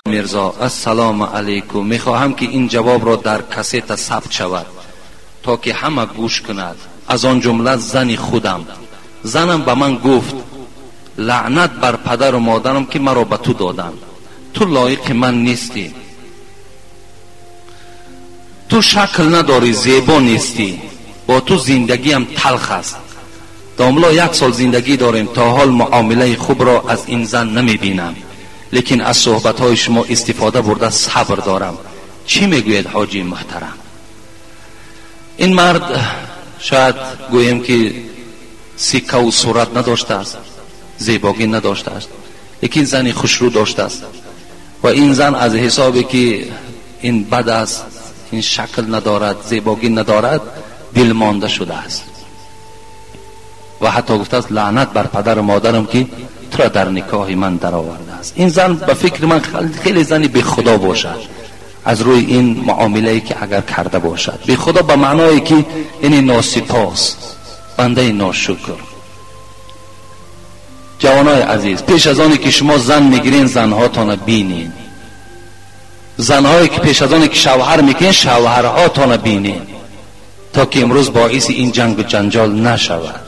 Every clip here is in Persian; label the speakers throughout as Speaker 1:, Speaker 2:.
Speaker 1: میرزا السلام علیکم، میخواهم که این جواب را در کست ثبت شود تا که همه گوش کند. از آن جمله زن خودم. زنم به من گفت لعنت بر پدر و مادرم که مرا به تو دادن، تو لایق من نیستی، تو شکل نداری، زیبا نیستی، با تو زندگیم تلخ است. داملا 1 سال زندگی داریم، تا حال معامله خوب را از این زن نمیبینم، لیکن از صحبتهای شما استفاده برده صبر دارم. چی میگوید حاجی محترم؟ این مرد شاید گویم که سیکه و صورت نداشته است، زیباگی نداشته است، لیکن زنی خوشرو داشته است و این زن از حسابی که این بد است، این شکل ندارد، زیباگی ندارد، دل مانده شده است و حتی گفته است لعنت بر پدر و مادرم که تو را در نکاح من در آورده است. این زن به فکر من خیلی زنی به خدا باشد، از روی این معامله‌ای که اگر کرده باشد. به خدا به معنایی که این ناسپاس، بنده ناشکر. جوانای عزیز، پیش از آنی که شما زن میگیرین زنهاتان بینین، زنهایی که پیش از آنی که شوهر میگیرین شوهرهاتان بینین، تا که امروز باعث این جنگ و جنجال نشود.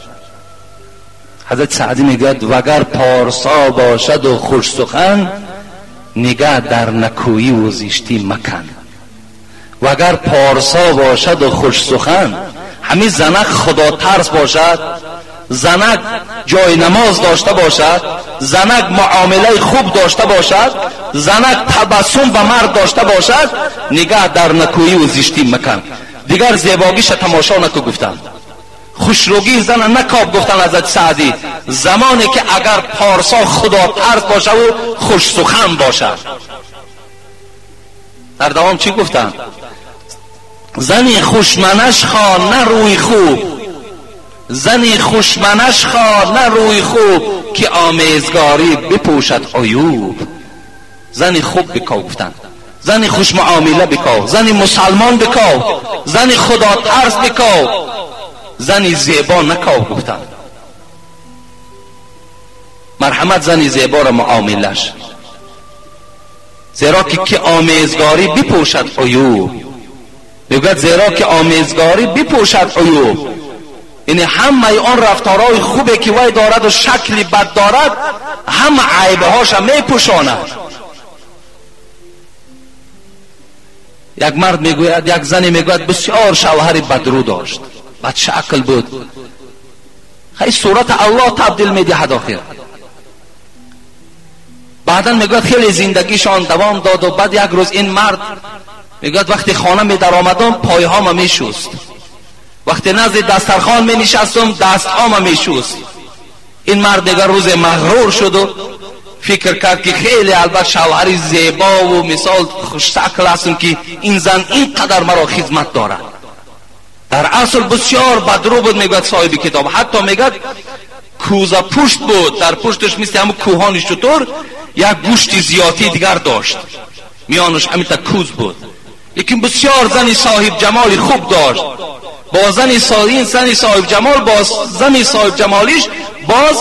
Speaker 1: حضرت سعدی میگوید وگر پارسا باشد و خوش سخن، نگه در نکویی و زشتی مکن. وگر پارسا باشد و خوش سخن، همین زنک خدا ترس باشد، زنک جای نماز داشته باشد، زنک معامله خوب داشته باشد، زنک تبسم به مرد داشته باشد، نگه در نکویی و زشتی مکن. دیگر زیباگیش تماشا نکو گفتن، خوشروگی زن نکاب گفتن حضرت سعدی، زمانی که اگر پارسا خدا ترس باشه و خوش سخن باشه. در دوام چی گفتن؟ زنی خوشمنش خواه نه روی خوب، زنی خوشمنش خواه نه روی خوب، که آمیزگاری بپوشد عیوب. زنی خوب بکاو گفتن، زنی خوش معامله بکاو، زنی مسلمان بکاو، زنی خدا ترس بکاو، زنی زیبا نکاو گفتن. مرحمت زنی زیبا را معاملش، زیرا که آمیزگاری بپوشد عیوب. میگوید زیرا که آمیزگاری بپوشد عیوب، یعنی همه آن رفتارهای خوبه که وی دارد و شکلی بد دارد، همه عیبهاش میپوشاند. یک مرد میگوید، یک زنی میگوید بسیار شوهر بدرو داشت، بد شکل بود، خیلی صورت الله تبدیل میدهد آخر. بعدا میگوید خیلی زندگیشان دوام داد و بعد یک روز این مرد میگوید وقتی خانه می در آمدم پایهام میشست، وقتی نزد دسترخوان می نشستم دستهام میشست. این مرد دیگر روز مغرور شد و فکر کرد که خیلی البته شوهری زیبا و مثال خوش شکل هستم که این زن اینقدر مرا خدمت دارد. در اصل بسیار بدرو بود. میگوید صاحب کتاب حتی میگوید کوزه پشت بود، در پشتش مثل همون کوهان شتر یک گوشت زیادی دیگر داشت، میانش همین تا کوز بود، لیکن بسیار زنی صاحب جمالی خوب داشت. با زنی صاحب جمال، با زنی صاحب جمالیش باز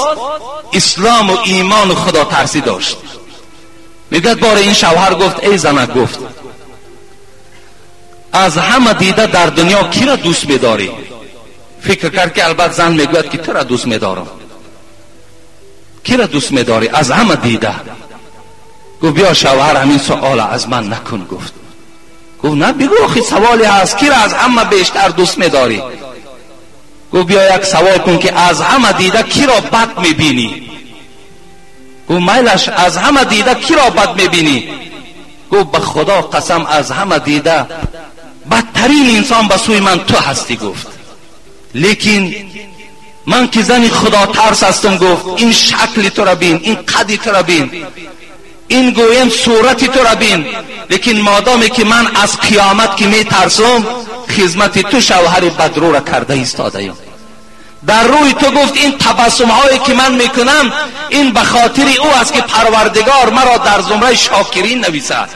Speaker 1: اسلام و ایمان و خدا ترسی داشت. میگوید بار این شوهر گفت ای زنک، گفت از همه دیده در دنیا کی را دوست می‌داری؟ فکر کرد که البته زن میگوید که تو را دوست می‌دارم. کی را دوست می‌داری؟ از همه دیده. گفت بیا شوهر همین سوال از من نکن. گفت نه بگو آخی سوالی هست، کی را از همه بیشتر دوست می‌داری؟ گفت بیا یک سوال کن که از همه دیده کی را بد می‌بینی؟ گفت میلش از همه دیده کی را بد می‌بینی؟ گفت به خدا قسم از همه دیده بدترین انسان به سوی من تو هستی. گفت لیکن من که زنی خدا ترس هستم. گفت این شکل تو را بین، این قدی تو را بین، این گویم صورتی تو را بین، لیکن مادامی که من از قیامت که می ترسم خدمت تو شوهر بدرو را کرده ایستاده ایم. در روی تو گفت این تبسم هایی که من میکنم این به خاطر او است که پروردگار مرا در زمره شاکرین نویسد،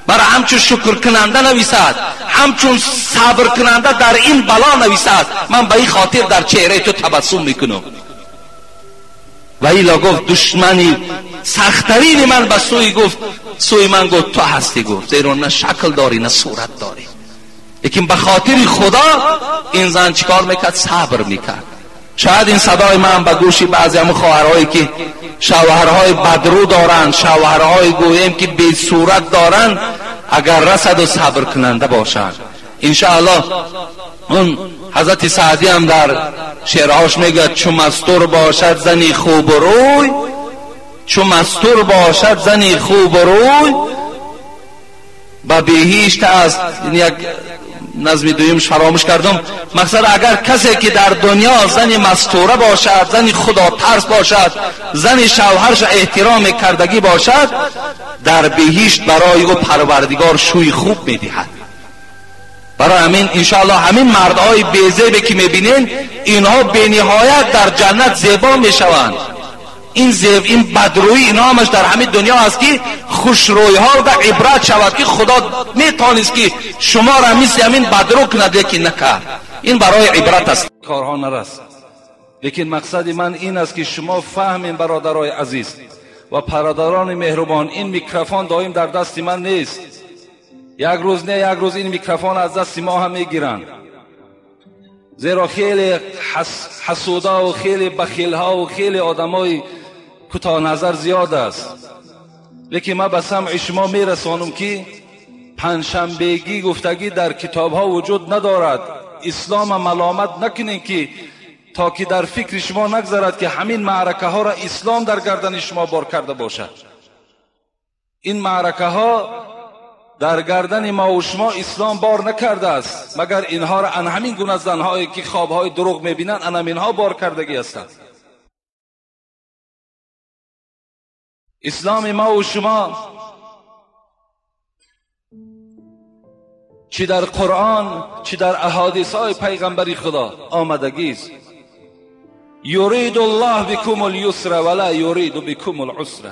Speaker 1: برای همچون شکر کننده نویسد، همچون صبر کننده در این بلا نویسد. من به این خاطر در چهره تو تبسم میکنم. و ایلا گفت دشمنی سخت‌ترین من به سوی من گفت تو هستی. گفت زیرا نه شکل داری نه صورت داری. لیکن به خاطر خدا این زن چیکار میکرد؟ صبر میکرد. شاید این صدای من به گوشی بعضی هم خواهرهایی که شوهرهای بدرو دارند، شوهرهای گویم که بی صورت دارند، اگر رسد و صبر کننده باشند انشاءالله. اون حضرت سعدی هم در شعرهاش میگه چو مستور باشد زنی خوب روی، چو مستور باشد زنی خوب روی با بهیشت است. این یک نظم دویمش فراموش کردم. مقصد اگر کسی که در دنیا زنی مستوره باشد، زنی خدا ترس باشد، زنی شوهرش احترام کردگی باشد، در بهشت برای او پروردگار شوی خوب میدهد. برای همین انشاءالله همین مردهای بیزیبی که میبینین اینها بینهایت در جنت زیبا میشوند. این بدروی اینا همش در همین دنیا است که خوشروی ها و عبرت شود که خدا میتونست که شما را مثل همین بدرو کند لیکن نکرد. این برای عبرت است، کارها نرست. لیکن مقصد من این است که شما فهمین برادرای عزیز و برادران مهربان، این میکروفون دائم در دست من نیست. یک روز نه یک روز این میکروفون از دست ما هم میگیرن، زیرا خیلی حسودا و خیلی بخیل ها و خیلی آدمای کوتاه نظر زیاد است. لیکن من به سمع شما میرسانم که پنجشنبگی گفتگی در کتاب ها وجود ندارد. اسلام ملامت نکنین که تا که در فکر شما نگذارد که همین معرکه ها را اسلام در گردن شما بار کرده باشد. این معرکه ها در گردن ما و شما اسلام بار نکرده است، مگر اینها را ان همین گونه زنهایی که خوابهای دروغ میبینند ان همینها بار کردگی هستند. اسلام ما و شما چی در قرآن چی در احادیث های پیغمبری خدا آمدگی است. یرید الله بكم اليسر ولا یرید بكم العسر.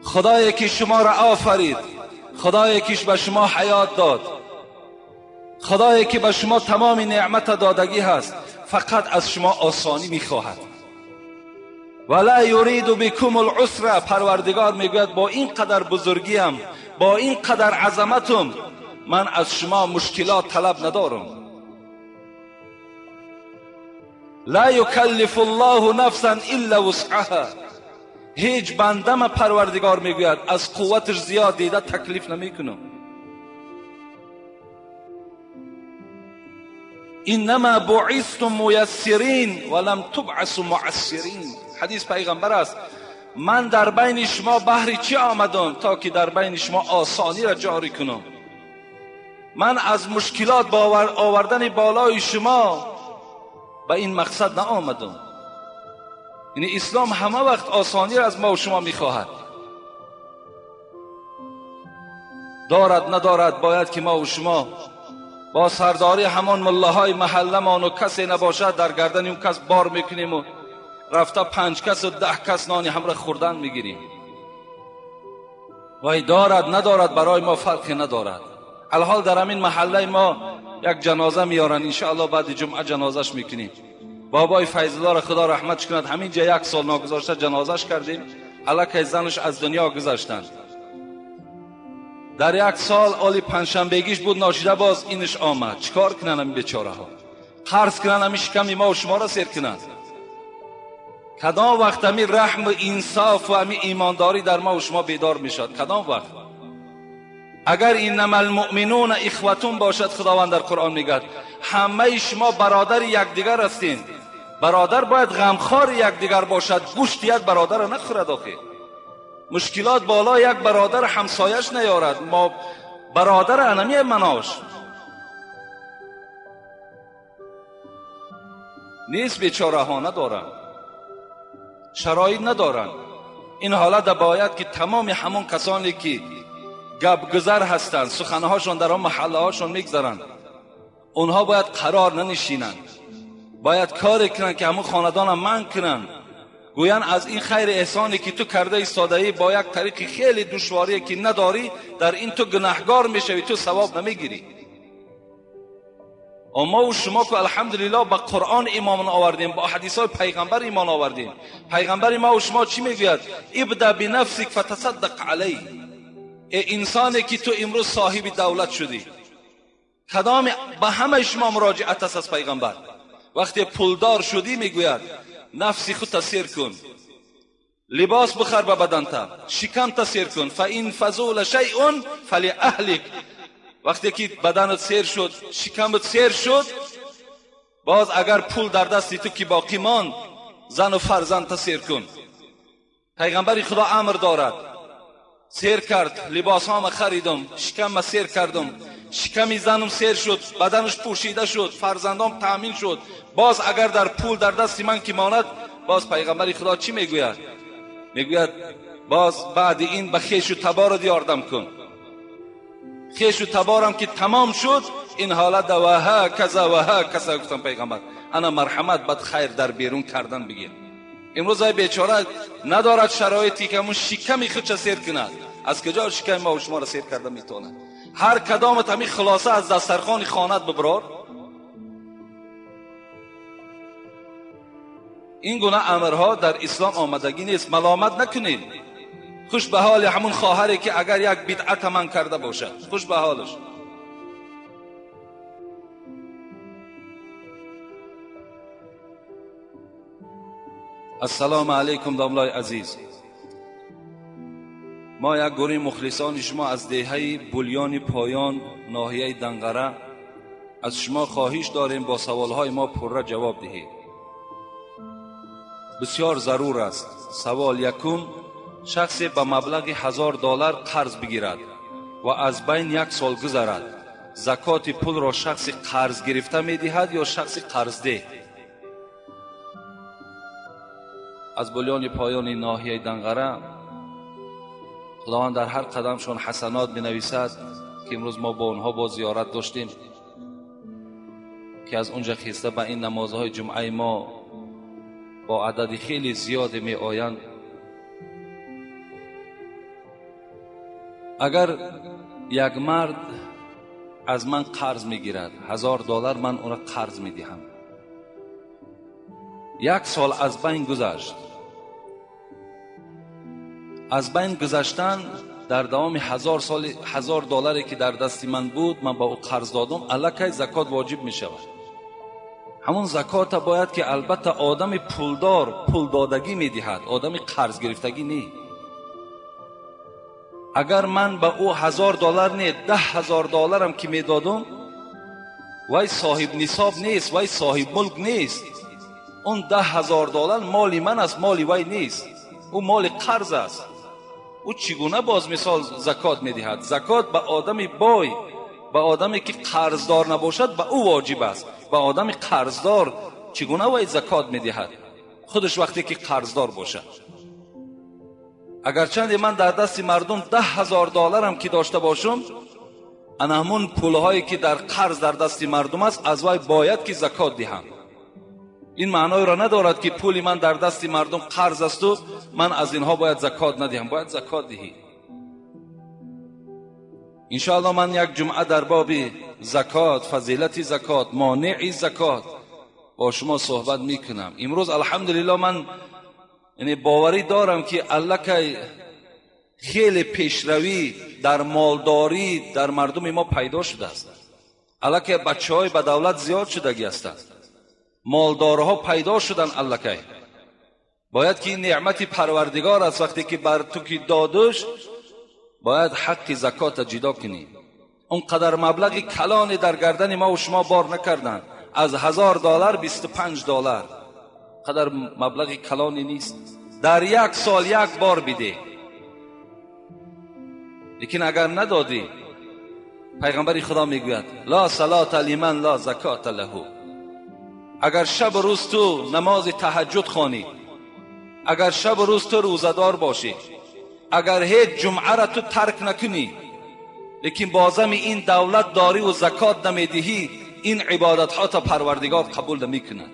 Speaker 1: خدایی که شما را آفرید، خدایی که به شما حیات داد، خدایی که به شما تمام نعمت دادگی هست، فقط از شما آسانی میخواهد. ولا یرید بكم العسر. پروردگار میگوید با این قدر بزرگیم، با این قدر عظمتم، من از شما مشکلات طلب ندارم. لا یکلف الله نفسا الا وسعها. هیچ بنده ما پروردگار میگوید از قوتش زیاد دیده تکلیف نمیکنم. انما بعثتم میسرین ولم تبعثوا معسرین. حدیث پیغمبر است، من در بین شما بهر چی آمدم؟ تا که در بین شما آسانی را جاری کنم. من از مشکلات با آوردن بالای شما به این مقصد نآمدم. یعنی اسلام همه وقت آسانی را از ما و شما میخواهد. دارد ندارد باید که ما و شما با سرداری همان ملاهای محله مان و کسی نباشد در گردن اون کس بار میکنیم و رفته 5 کس و 10 کس نانی همراه خوردن میگیریم. وای دارد ندارد برای ما فرقی ندارد. الحال در همین محله ما یک جنازه میارن، انشاءالله بعد جمعه جنازش میکنیم. بابای فیض‌الله را خدا رحمتش کند، همینجا 1 سال ناگذاشته جنازش کردیم. الکی زنش از دنیا گذشتند. در 1 سال آلی پنجشنبگیش بود ناشیده باز اینش آمد. چیکار کنن این بیچاره ها؟ قرض کنن همین شکم ما و شما را سیر کنن؟ کدام وقت همین رحم و انصاف و همین ایمانداری در ما و شما بیدار میشد؟ کدام وقت؟ اگر انما المؤمنون اخوتون باشد، خداوند در قرآن میگه همه شما برادر یکدیگر هستین. برادر باید غمخوار یکدیگر باشد، گوشت یک برادر را نخورد. آخه مشکلات بالا یک برادر همسایش نیارد. ما برادر انمی مناش نیست، بیچاره ها ندارن، شرایط ندارن. این حالت باید که تمام همون کسانی که گپ گذر هستند، سخنهاشون در آن محله هاشون میگذرند، اونها باید قرار ننشینند، باید کاری کنند که همون خاندان هم من کنند. گویان از این خیر احسانی که تو کرده ایستاده‌ای با یک طریق خیلی دشواری که نداری، در این تو گناهگار میشوی، تو ثواب نمیگیری. اما و شما که الحمدلله با قرآن ایمان آوردیم، با حدیث های پیغمبر ایمان آوردیم. پیغمبر ما و شما چی میگوید؟ ابدا بنفسک فتصدق علی. ای انسانی که تو امروز صاحب دولت شدی، کدام به همه شما مراجعت است از پیغمبر. وقتی پولدار شدی میگوید نفس خود تسیر کن، لباس بخر به بدنت، شکم تسیر کن، فان فضول شیء فلاهلک. وقتی که بدنت سیر شد، شکمت سیر شد، باز اگر پول در دستی تو که باقی ماند، زن و فرزند تسیر کن. پیغمبر خدا امر دارد. سیر کرد، لباس ها خریدم، شکم سیر کردم، شکمی زنم سیر شد، بدنش پوشیده شد، فرزندام تامین شد، باز اگر در پول در دست من که ماند، باز پیغمبر خدا چی میگوید؟ میگوید باز بعد این به خیش و تبار یاردم کن. خیش و تبارم که تمام شد، این حالت و ها کذا و ها کذا. گفتم پیغمبر انا مرحمت بد خیر در بیرون کردن بگیر. امروز ای بیچاره ندارد شرایطی که همون شکمی خودش سیر کند. از کجا شکم ما و شما را سیر کرده میتونه؟ هر کدامت همین خلاصه از دسترخوان خانت ببرار. این گونه امرها در اسلام آمدگی نیست. ملامت نکنید. خوش به حال همون خواهری که اگر یک بدعت من کرده باشد، خوش به حالش. السلام علیکم داملای عزیز. ما یک گروه مخلصان شما از دهه بولیان پایان ناحیه دنقره از شما خواهش داریم با سوالهای ما پرره جواب دهید. بسیار ضرور است. سوال یکم، شخصی به مبلغ $1000 قرض بگیرد و از بین 1 سال گذرد، زکات پول را شخص قرض گرفته میدهد یا شخص قرض ده؟ از بولیان پایان ناحیه دنقره خداوند در هر قدمشان حسنات بنویسد که امروز ما با اونها با زیارت داشتیم که از اونجا خیسته به این نمازهای جمعه ما با عدد خیلی زیاد می آیند. اگر یک مرد از من قرض می گیرد $1000، من اون را قرض می دهم. 1 سال از بین گذشت. از بین گذشتن در دوام 1000 سال $1000 که در دست من بود، من با او قرض دادم، الکی زکات واجب می شود. همون زکات باید که البته آدم پولدار پول دادگی می دهد، آدم قرض گرفتگی نی. اگر من به او $1000 نه $10,000 هم که می دادم، وای صاحب نصاب نیست، وای صاحب ملک نیست. اون $10,000 مالی من است، مالی وای نیست. او مال قرض است. او چگونه باز مثال زکات می دهد؟ زکات به آدم بای، به آدمی که قرضدار نباشد به او واجب است. به آدم قرضدار چگونه وای زکات می دهد؟ خودش وقتی که قرضدار باشد. اگرچند من در دست مردم $10,000 هم که داشته باشم، انا همون پولهایی که در قرض در دست مردم است از وای باید که زکات دهم. این معنای را ندارد که پولی من در دست مردم قرض است و من از اینها باید زکات ندهم. باید زکات دهی. انشاءالله من یک جمعه در باب زکات، فضیلت زکات، مانع زکات با شما صحبت میکنم. امروز الحمدلله من یعنی باوری دارم که الکی خیلی پیشروی در مالداری در مردم ما پیدا شده است. الکی بچهای به دولت زیاد شدگی هستند، مالدارها پیدا شدن الکی. باید که این نعمت پروردگار است. وقتی که بر تو که دادش، باید حق زکات جدا کنی. اونقدر مبلغ کلانی در گردن ما و شما بار نکردن. از $1000 $25 قدر مبلغ کلانی نیست. در 1 سال 1 بار بده. لیکن اگر ندادی، پیغمبر خدا میگوید لا صلات لمن لا زکات له. اگر شب و روز تو نماز تهجد خوانی، اگر شب و روز تو روزدار باشی، اگر هیچ جمعه را تو ترک نکنی، لیکن بازم این دولت داری و زکات نمیدهی، این عبادت ها تا پروردگار قبول نمیکند.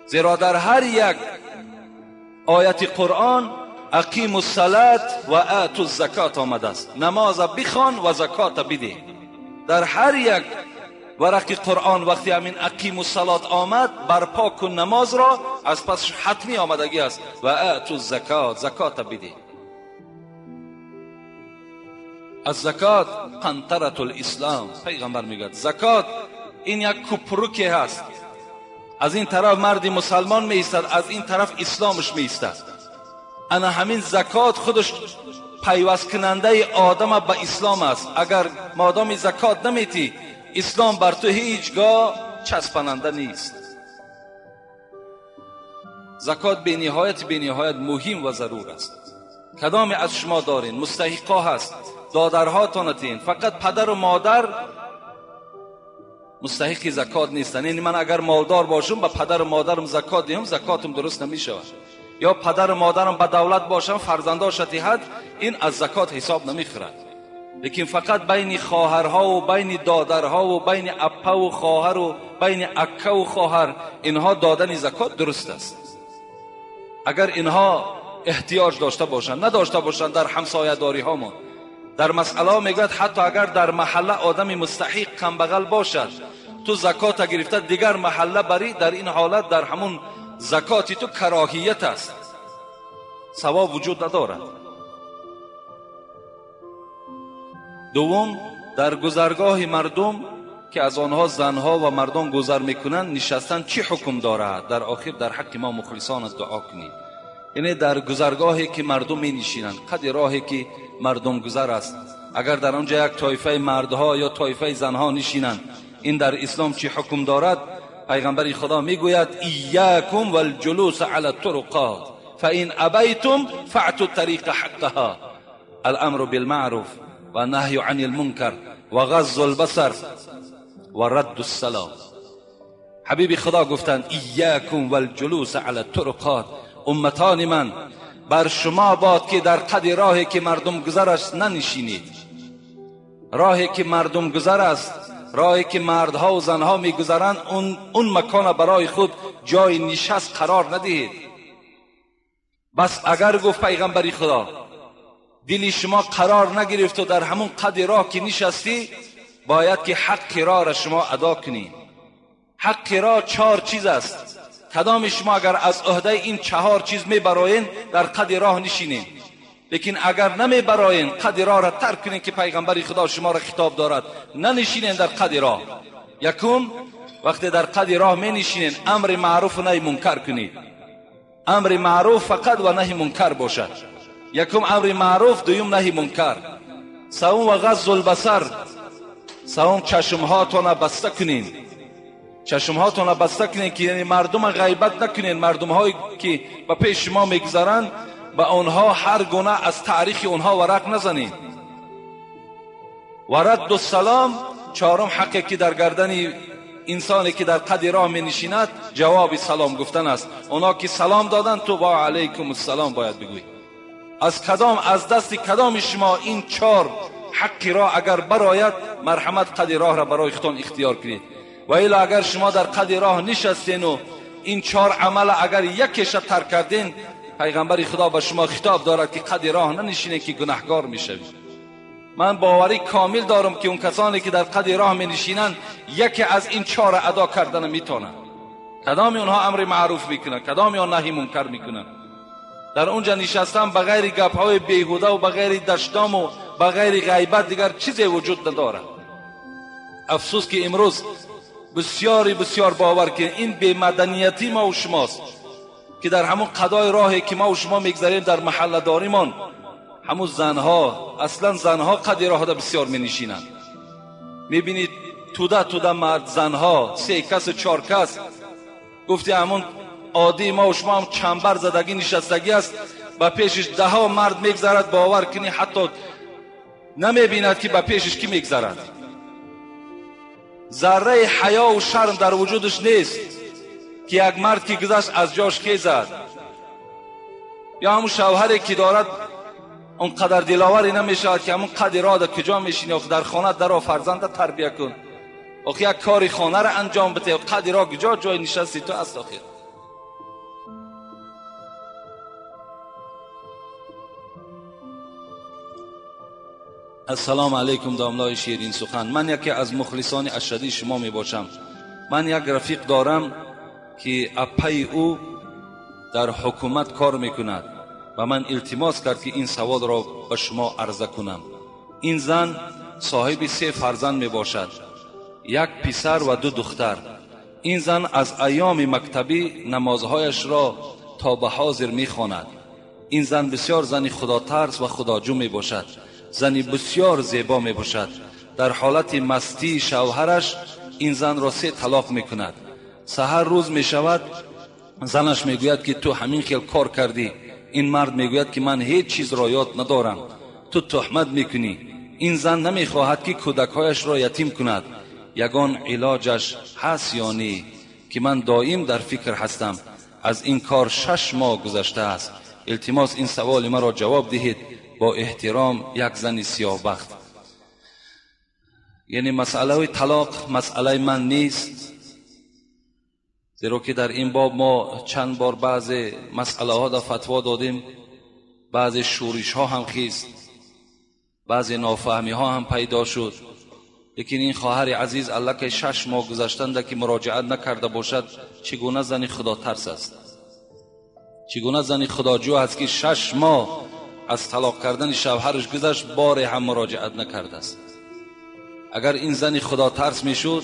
Speaker 1: زیرا در هر یک آیت قرآن اقیم الصلاة و آتوا الزکات آمده است. نماز بخوان و زکات بده. در هر یک ورق قرآن وقتی همین اقیم الصلات آمد، برپا کن نماز را، از پس حتمی آمدگی است و اتو الزکات، زکات بده. از زکات قنطره الاسلام، پیغمبر میگه زکات این یک کپروکی هست. از این طرف مردی مسلمان می ایستد، از این طرف اسلامش می ایستد. انا همین زکات خودش پیوست کننده آدم به اسلام است. اگر مادام زکات نمیتی، اسلام بر تو هیچگاه چسباننده نیست. زکات به نهایت مهم و ضرور است. کدام از شما دارین مستحقا هست، دادرهاتونتین، فقط پدر و مادر مستحق زکات نیستن. یعنی من اگر مالدار باشم به پدر و مادرم زکات دهم، زکاتم درست نمیشود. یا پدر و مادرم به دولت باشم، فرزنداش حد، این از زکات حساب نمیخورد. لیکن فقط بین خواهرها و بین دادرها و بین اپا و خواهر و بین اکا و خواهر، اینها دادن زکات درست است. اگر اینها احتیاج داشته باشند، نداشته باشند در همسایه داری هامون، در مسئله میگوید حتی اگر در محله آدمی مستحق کم بغل باشد، تو زکات گرفته دیگر محله بری، در این حالت در همون زکاتی تو کراهیت است، ثواب وجود ندارد. دوم، در گذرگاه مردم که از آنها زنها و مردان گذر میکنند نشستن چی حکم دارد؟ در آخر در حق ما مخلصان دعا کنید. یعنی در گذرگاهی که مردم می نشینند، قد راهی که مردم گذر است، اگر در آنجا یک طایفه مردها یا طایفه زنها نشینند، این در اسلام چی حکم دارد؟ پیغمبر خدا میگوید ایاکم والجلوس علی الطرقات فان ابیتم فاعتوا الطریق حقها، الامر بالمعروف و نهی عن المنکر و غض البصر و رد السلام. حبیب خدا گفتند ایاکم والجلوس علی الطرقات، امتان من بر شما باد که در قد راهی که مردم گذر است ننشینید. راهی که مردم گذر است، راهی که مردها و زنها میگذرند، اون مکان برای خود جای نشست قرار ندهید. بس اگر گفت پیغمبری خدا دل شما قرار نگرفت و در همون قد راه که نشستی، باید که حق راه را شما ادا کنید. حق راه 4 چیز است. کدام شما اگر از عهده این 4 چیز میبراین، در قد راه نشینین. لیکن اگر نمیبراین، قد راه را ترک کنین که پیغمبر خدا شما را خطاب دارد، ننشینین در قد راه. یکم، وقتی در قد راه می نشینین، امر معروف و نهی منکر کنید. امر معروف فقط و نهی منکر باشد. یکم امر معروف، دوم نهی منکر. سوم و غض البصر، سوم چشمهاتون بسته کنین. چشمهاتون بسته کنین که یعنی مردم غیبت نکنین. مردم هایی که به پیش شما میگذرند، به آنها هر گونه از تاریخ آنها ورق نزنین. و رد السلام، 4م حقی که در گردن انسانی که در قد راه می نشیند جواب سلام گفتن است. اونا که سلام دادن، تو با علیکم السلام باید بگوی. از دست کدام شما این 4 حق را اگر براید، مرحمت قد راه را برای خودتان اختیار کنید. و الا اگر شما در قد راه نشستین و این 4 عمل اگر یکیش ترک کردین، پیغمبر خدا به شما خطاب دارد که قد راه ننشینید که گناهگار میشوید. من باوری کامل دارم که اون کسانی که در قد راه می نشینند، یکی از این 4 ادا کردن میتونن. کدام اونها امر معروف میکنن، کدام اونها نهی منکر میکنن. در اونجا نشستن بغیر گپ‌های بیهوده و بغیر دشتام و بغیر غیبت دیگر چیزی وجود ندارد. افسوس که امروز بسیار باور که این بی مدنیتی ما و شماست که در همون قضای راهی که ما و شما میگذاریم در محله داریمان، همون زنها، اصلا زنها قد راه دا بسیار می نشینند. میبینید توده مرد، زنها 3 کس 4 کس، گفتی همون عادی ما و شما هم چنبر زدگی نشستگی است، با پیشش 10 مرد میگذرد، باور کنی حتی نمیبیند که با پیشش کی میگذرد. ذره حیا و شرم در وجودش نیست که یک مرد که گذشت از جاش خیزد، یا همون شوهری که دارد اونقدر دلاوری نمیشود که همون قد راه کجا میشینی و در خانه در فرزند تربیه کن، آخه یک کاری خانه را انجام بده و قد راه کجا جای نشستی تو است. آخر السلام علیکم داملای شیرین سخن. من یکی از مخلصان اشدی شما می باشم. من یک رفیق دارم که اپای او در حکومت کار میکند و من التماس کرد که این سوال را به شما عرضه کنم. این زن صاحب 3 فرزند می باشد، 1 پسر و 2 دختر. این زن از ایام مکتبی نمازهایش را تا به حاضر می خواند. این زن بسیار زنی خدا ترس و خداجو می باشد، زنی بسیار زیبا می باشد. در حالت مستی شوهرش این زن را 3 طلاق می کند. سحر روز می شود، زنش می گوید که تو همین خیل کار کردی. این مرد می گوید که من هیچ چیز را یاد ندارم، تو تهمت می کنی. این زن نمی خواهد که کودکهایش را یتیم کند. یگان علاجش هست یا نه که من دائم در فکر هستم. از این کار 6 ماه گذشته است. التماس این سوال مرا جواب دهید. با احترام، یک زن سیاه بخت. یعنی مسئله طلاق مسئله من نیست، زیرا که در این باب ما چند بار بعض مسئله ها در فتوا دادیم، بعض شورش ها هم خیست، بعض نافهمی ها هم پیدا شد. لیکن این خواهر عزیز الکی 6 ماه گذشتند که مراجعت نکرده باشد، چگونه زنی خدا ترس است؟ چگونه زنی خداجو است که 6 ماه از طلاق کردن شوهرش گذشت، بار هم مراجعت نکرده است؟ اگر این زنی خدا ترس میشد،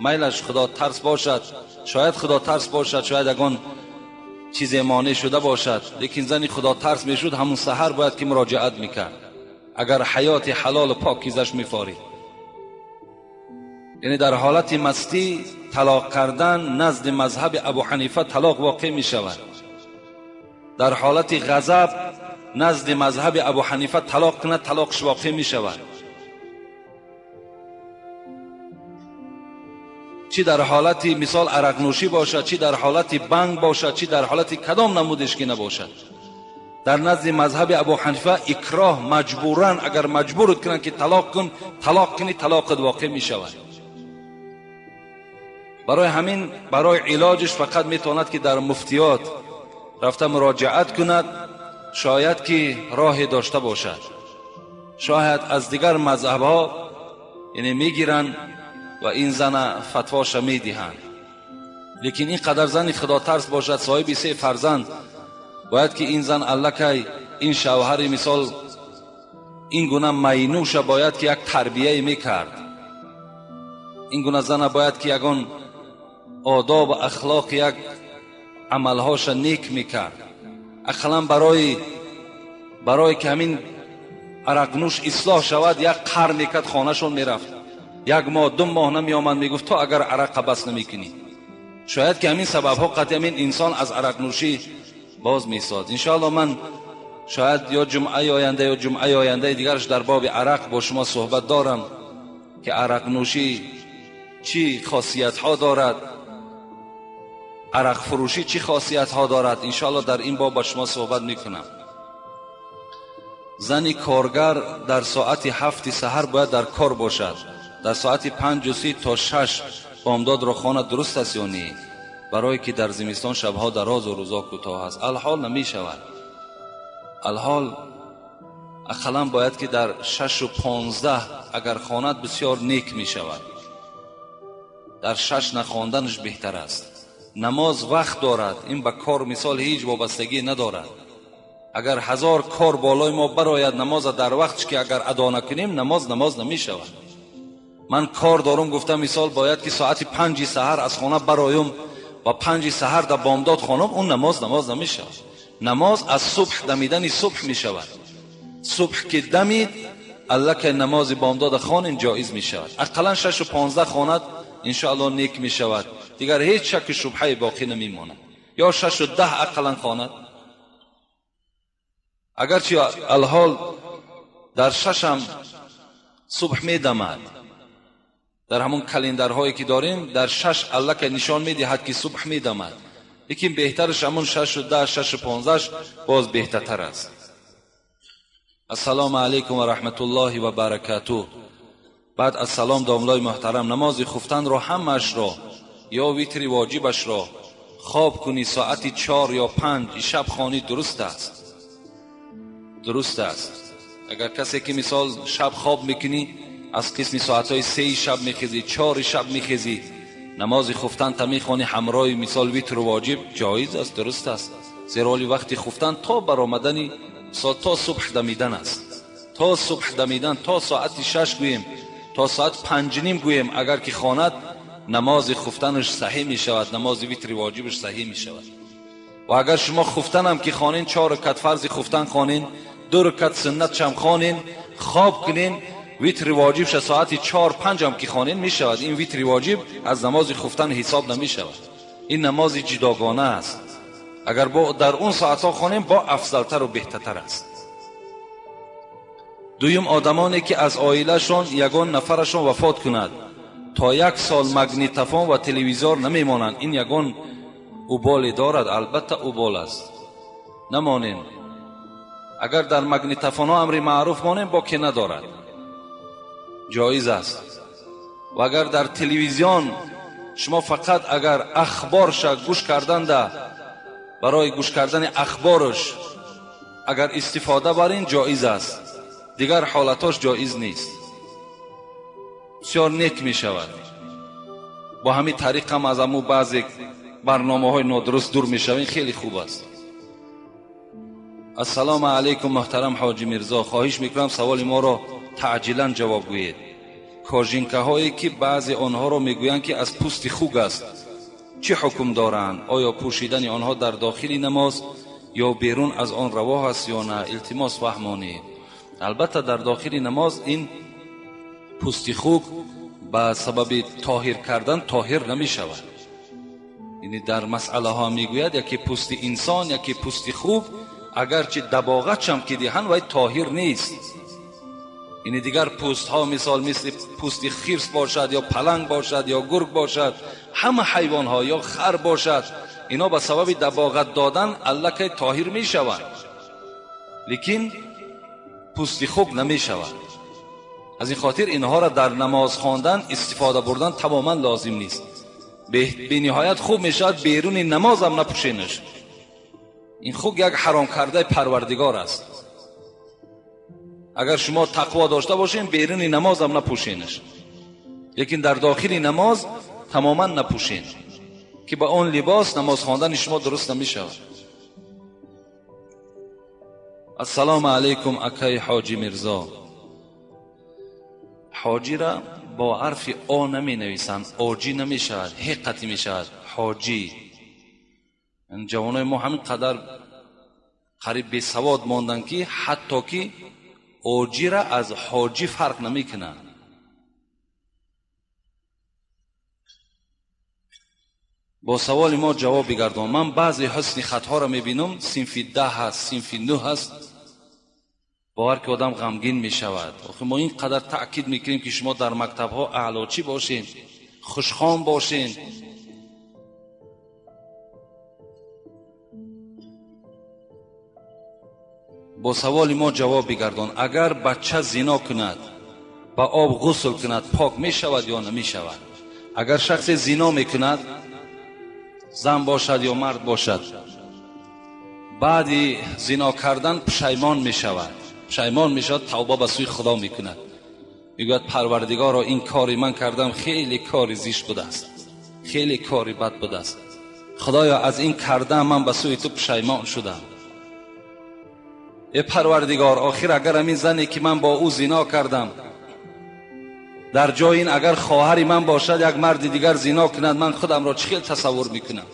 Speaker 1: میلش خدا ترس باشد، شاید خدا ترس باشد، شاید اگان چیز مانع شده باشد، لیکن زنی خدا ترس میشد همون سحر باید که مراجعت میکرد، اگر حیات حلال و پاکیزش میفارید. یعنی در حالت مستی طلاق کردن نزد مذهب ابو حنیفه طلاق واقع می شود. در حالت غضب نزد مذهب ابو حنیفه طلاق کنه طلاقش واقع می شود. چی در حالت مثال عرق نوشی باشد، چی در حالت بنگ باشد، چی در حالت کدام نمودش که نباشد، در نزد مذهب ابو حنیفه اکراه مجبورن، اگر مجبور کنن که طلاق کن، طلاق کنی، طلاق واقع می شود. برای همین برای علاجش فقط میتواند که در مفتیات رفته مراجعت کند، شاید که راه داشته باشد، شاید از دیگر مذهب ها یعنی میگیرن و این زن فتواش میدهند. لیکن این قدر زن خدا ترس باشد، صاحب 3 فرزند، باید که این زن الکی این شوهر مثال این گونه مینوش باید که یک تربیه میکرد. این گونه زن باید که یگان آداب و اخلاق یک عملهاش نیک میکرد. اقلا برای که همین عرقنوش اصلاح شود، یک قرن میکرد خانهشون میرفت، 1 ماه 2 ماه نمی آمد، میگفت تو اگر عرق بس نمیکنی. شاید که همین سبب ها قطعا این انسان از عرق نوشی باز میساد. انشاءالله من شاید یا جمعه آینده یا جمعه آینده دیگرش در باب عرق با شما صحبت دارم که عرق نوشی چی خاصیت ها دارد، عرق فروشی چی خاصیت ها دارد. انشاءالله در این باب با شما صحبت میکنم. زنی کارگر در ساعت 7 سحر باید در کار باشد، در ساعت 5:30 تا 6 بامداد را خانه درست است یا نه؟ برای که در زمستان شبها دراز و روزا کوتاه است. الحال نمی شود. الحال اقلا باید که در 6:15 اگر خواند بسیار نیک می شود. در 6 نخواندنش بهتر است. نماز وقت دارد، این به کار مثال هیچ وابستگی ندارد. اگر 1000 کار بالای ما براید، نماز در وقتش که اگر ادا نکنیم نماز نمی شود. من کار دارم، گفتم مثال باید که ساعت 5 سحر از خانه برایم و 5 سحر در بامداد خانم، اون نماز نمی شود. نماز از صبح دمیدن صبح می شود. صبح که دمید الکه نماز بامداد خان جایز می شود. اقلا 6:15 خواند انشاءالله نیک می شود، دیگر هیچ شک شبهه باقی نمی ماند. یا 6:10 اقلا خواند. اگرچه الحال در 6 هم صبح می دمد، در همون کلندرهایی که داریم در 6 الکه نشان می دهد که صبح می دمد، لیکن بهترش همون 6:10 6:15 باز بهتر است. السلام علیکم و رحمت الله و برکاته. بعد از سلام داملای محترم، نماز خفتن را همش را یا ویتری واجبش را خواب کنی ساعت 4 یا 5 شب خوانی درست است. درست است. اگر کسی که مثال شب خواب میکنی از قسم ساعتهای 3 شب میخیزی، 4 شب میخیزی، نماز خفتن تا میخوانی همراه مثال ویتر واجب، جایز است، درست است. زیرا وقتی خفتن تا برآمدن تا صبح دمیدن است، تا صبح دمیدن، تا ساعت 6 گوییم، تا ساعت 5 نیم گوییم. اگر که خواند نماز خفتنش صحیح می شود، نماز ویتر واجبش صحیح می شود. و اگر شما خفتن هم که خوانین، 4 رکعت فرض خفتن خوانین، 2 رکعت سنت شم خوانین، خواب کنین، ویتر واجبش ساعت 4 5 هم که خوانین می شود. این ویتر واجب از نماز خفتن حساب نمی شود. این نماز جداگانه است. اگر با در اون ساعت ها خوانیم با افضلتر و بهترتر است. دویم، آدمانی که از عائلهشون یگان نفرشون وفات کند تا 1 سال مگنیتوفون و تلویزیون نمیمانند، این یگان اوبال دارد؟ البته اوبال است، نمانیم. اگر در مگنیتوفون ها امر معروف مانیم با که ندارد، جایز است. و اگر در تلویزیون شما فقط اگر اخبارش گوش کردن، برای گوش کردن اخبارش اگر استفاده برین، جایز است. دیگر حالتاش جایز نیست، بسیار نیک می شود. با همین طریق هم از امو بعضی برنامه های نادرست دور می شوین، خیلی خوب است. السلام علیکم محترم حاجی میرزا، خواهش میکنم سوال ما را تعجیلا جواب گویید. کاژینکه هایی که بعضی آنها را میگویند که از پوست خوک است، چه حکم دارند؟ آیا پوشیدن آنها در داخل نماز یا بیرون از آن روا است یا نه؟ التماس فهمانید. البته در داخل نماز این پوست خوک به سبب طاهر کردن طاهر نمی شود. یعنی در مسئله ها میگوید یکی پوست انسان، یکی پوست خوک، اگرچه دباغت هم که دیهن وای طاهر نیست. یعنی دیگر پوست ها مثل پوست خرس باشد یا پلنگ باشد یا گرگ باشد، همه حیوان ها یا خر باشد، اینا به سبب دباغت دادن الکه طاهر می شود، لیکن پوست خوک نمی شود. از این خاطر اینها را در نماز خواندن استفاده بردن تماما لازم نیست. به نهایت خوب می شود بیرون نماز هم نپوشینش. این خوک یک حرام کرده پروردگار است. اگر شما تقوا داشته باشین بیرون نماز هم نپوشینش، لیکن در داخل نماز تماما نپوشین که با اون لباس نماز خواندن شما درست نمی شود. السلام علیکم اکای حاجی میرزا. حاجی را با حرف آ نمی نویسند، آجی نمی شود، حقیقتی می شود حاجی. جوانای ما همین قدر قریب به سواد ماندن که حتی که آجی را از حاجی فرق نمی کنند. با سوال ما جواب بگردم. من بعضی حسن خطها را می بینم، صنف 10 هست، صنف 9 هست، باور که آدم غمگین می شود. آخه ما این قدر تأکید میکنیم که شما در مکتب ها اعلاچی باشین، خوشخوان باشین. با سوال ما جواب بگردان. اگر بچه زنا کند با آب غسل کند پاک می شود یا نمی شود؟ اگر شخص زنا می کند، زن باشد یا مرد باشد، بعد زنا کردن پشیمان می شود، پشیمان می شود، توبه به سوی خدا می کند، میگوید پروردگارا این کاری من کردم خیلی کاری زشت بوده است، خیلی کاری بد بوده است، خدایا از این کردم من به سوی تو پشیمان شدم. ای پروردگار، آخر اگر همین زنی که من با او زنا کردم در جای این اگر خواهری من باشد یک مرد دیگر زنا کند، من خودم را چخیل تصور میکنم.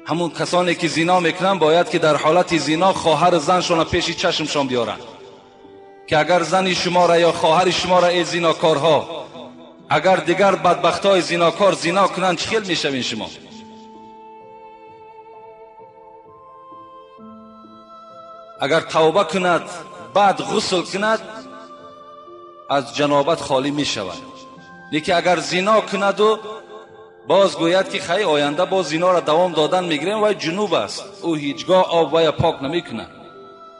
Speaker 1: همون کسانی که زنا میکنن باید که در حالت زنا خواهر زنشون پیش چشمشان بیارن که اگر زن شما را یا خواهر شما را ای زناکارها، اگر دیگر بدبختای زناکار زنا کنن چخیل میشوین شما؟ اگر توبه کند بعد غسل کند از جنابت خالی می شود. لیکن اگر زنا کند و باز گوید که خیلی آینده باز زنا را دوام دادن میگیریم، وای جنوب است، او هیچگاه آب وای پاک نمی کند.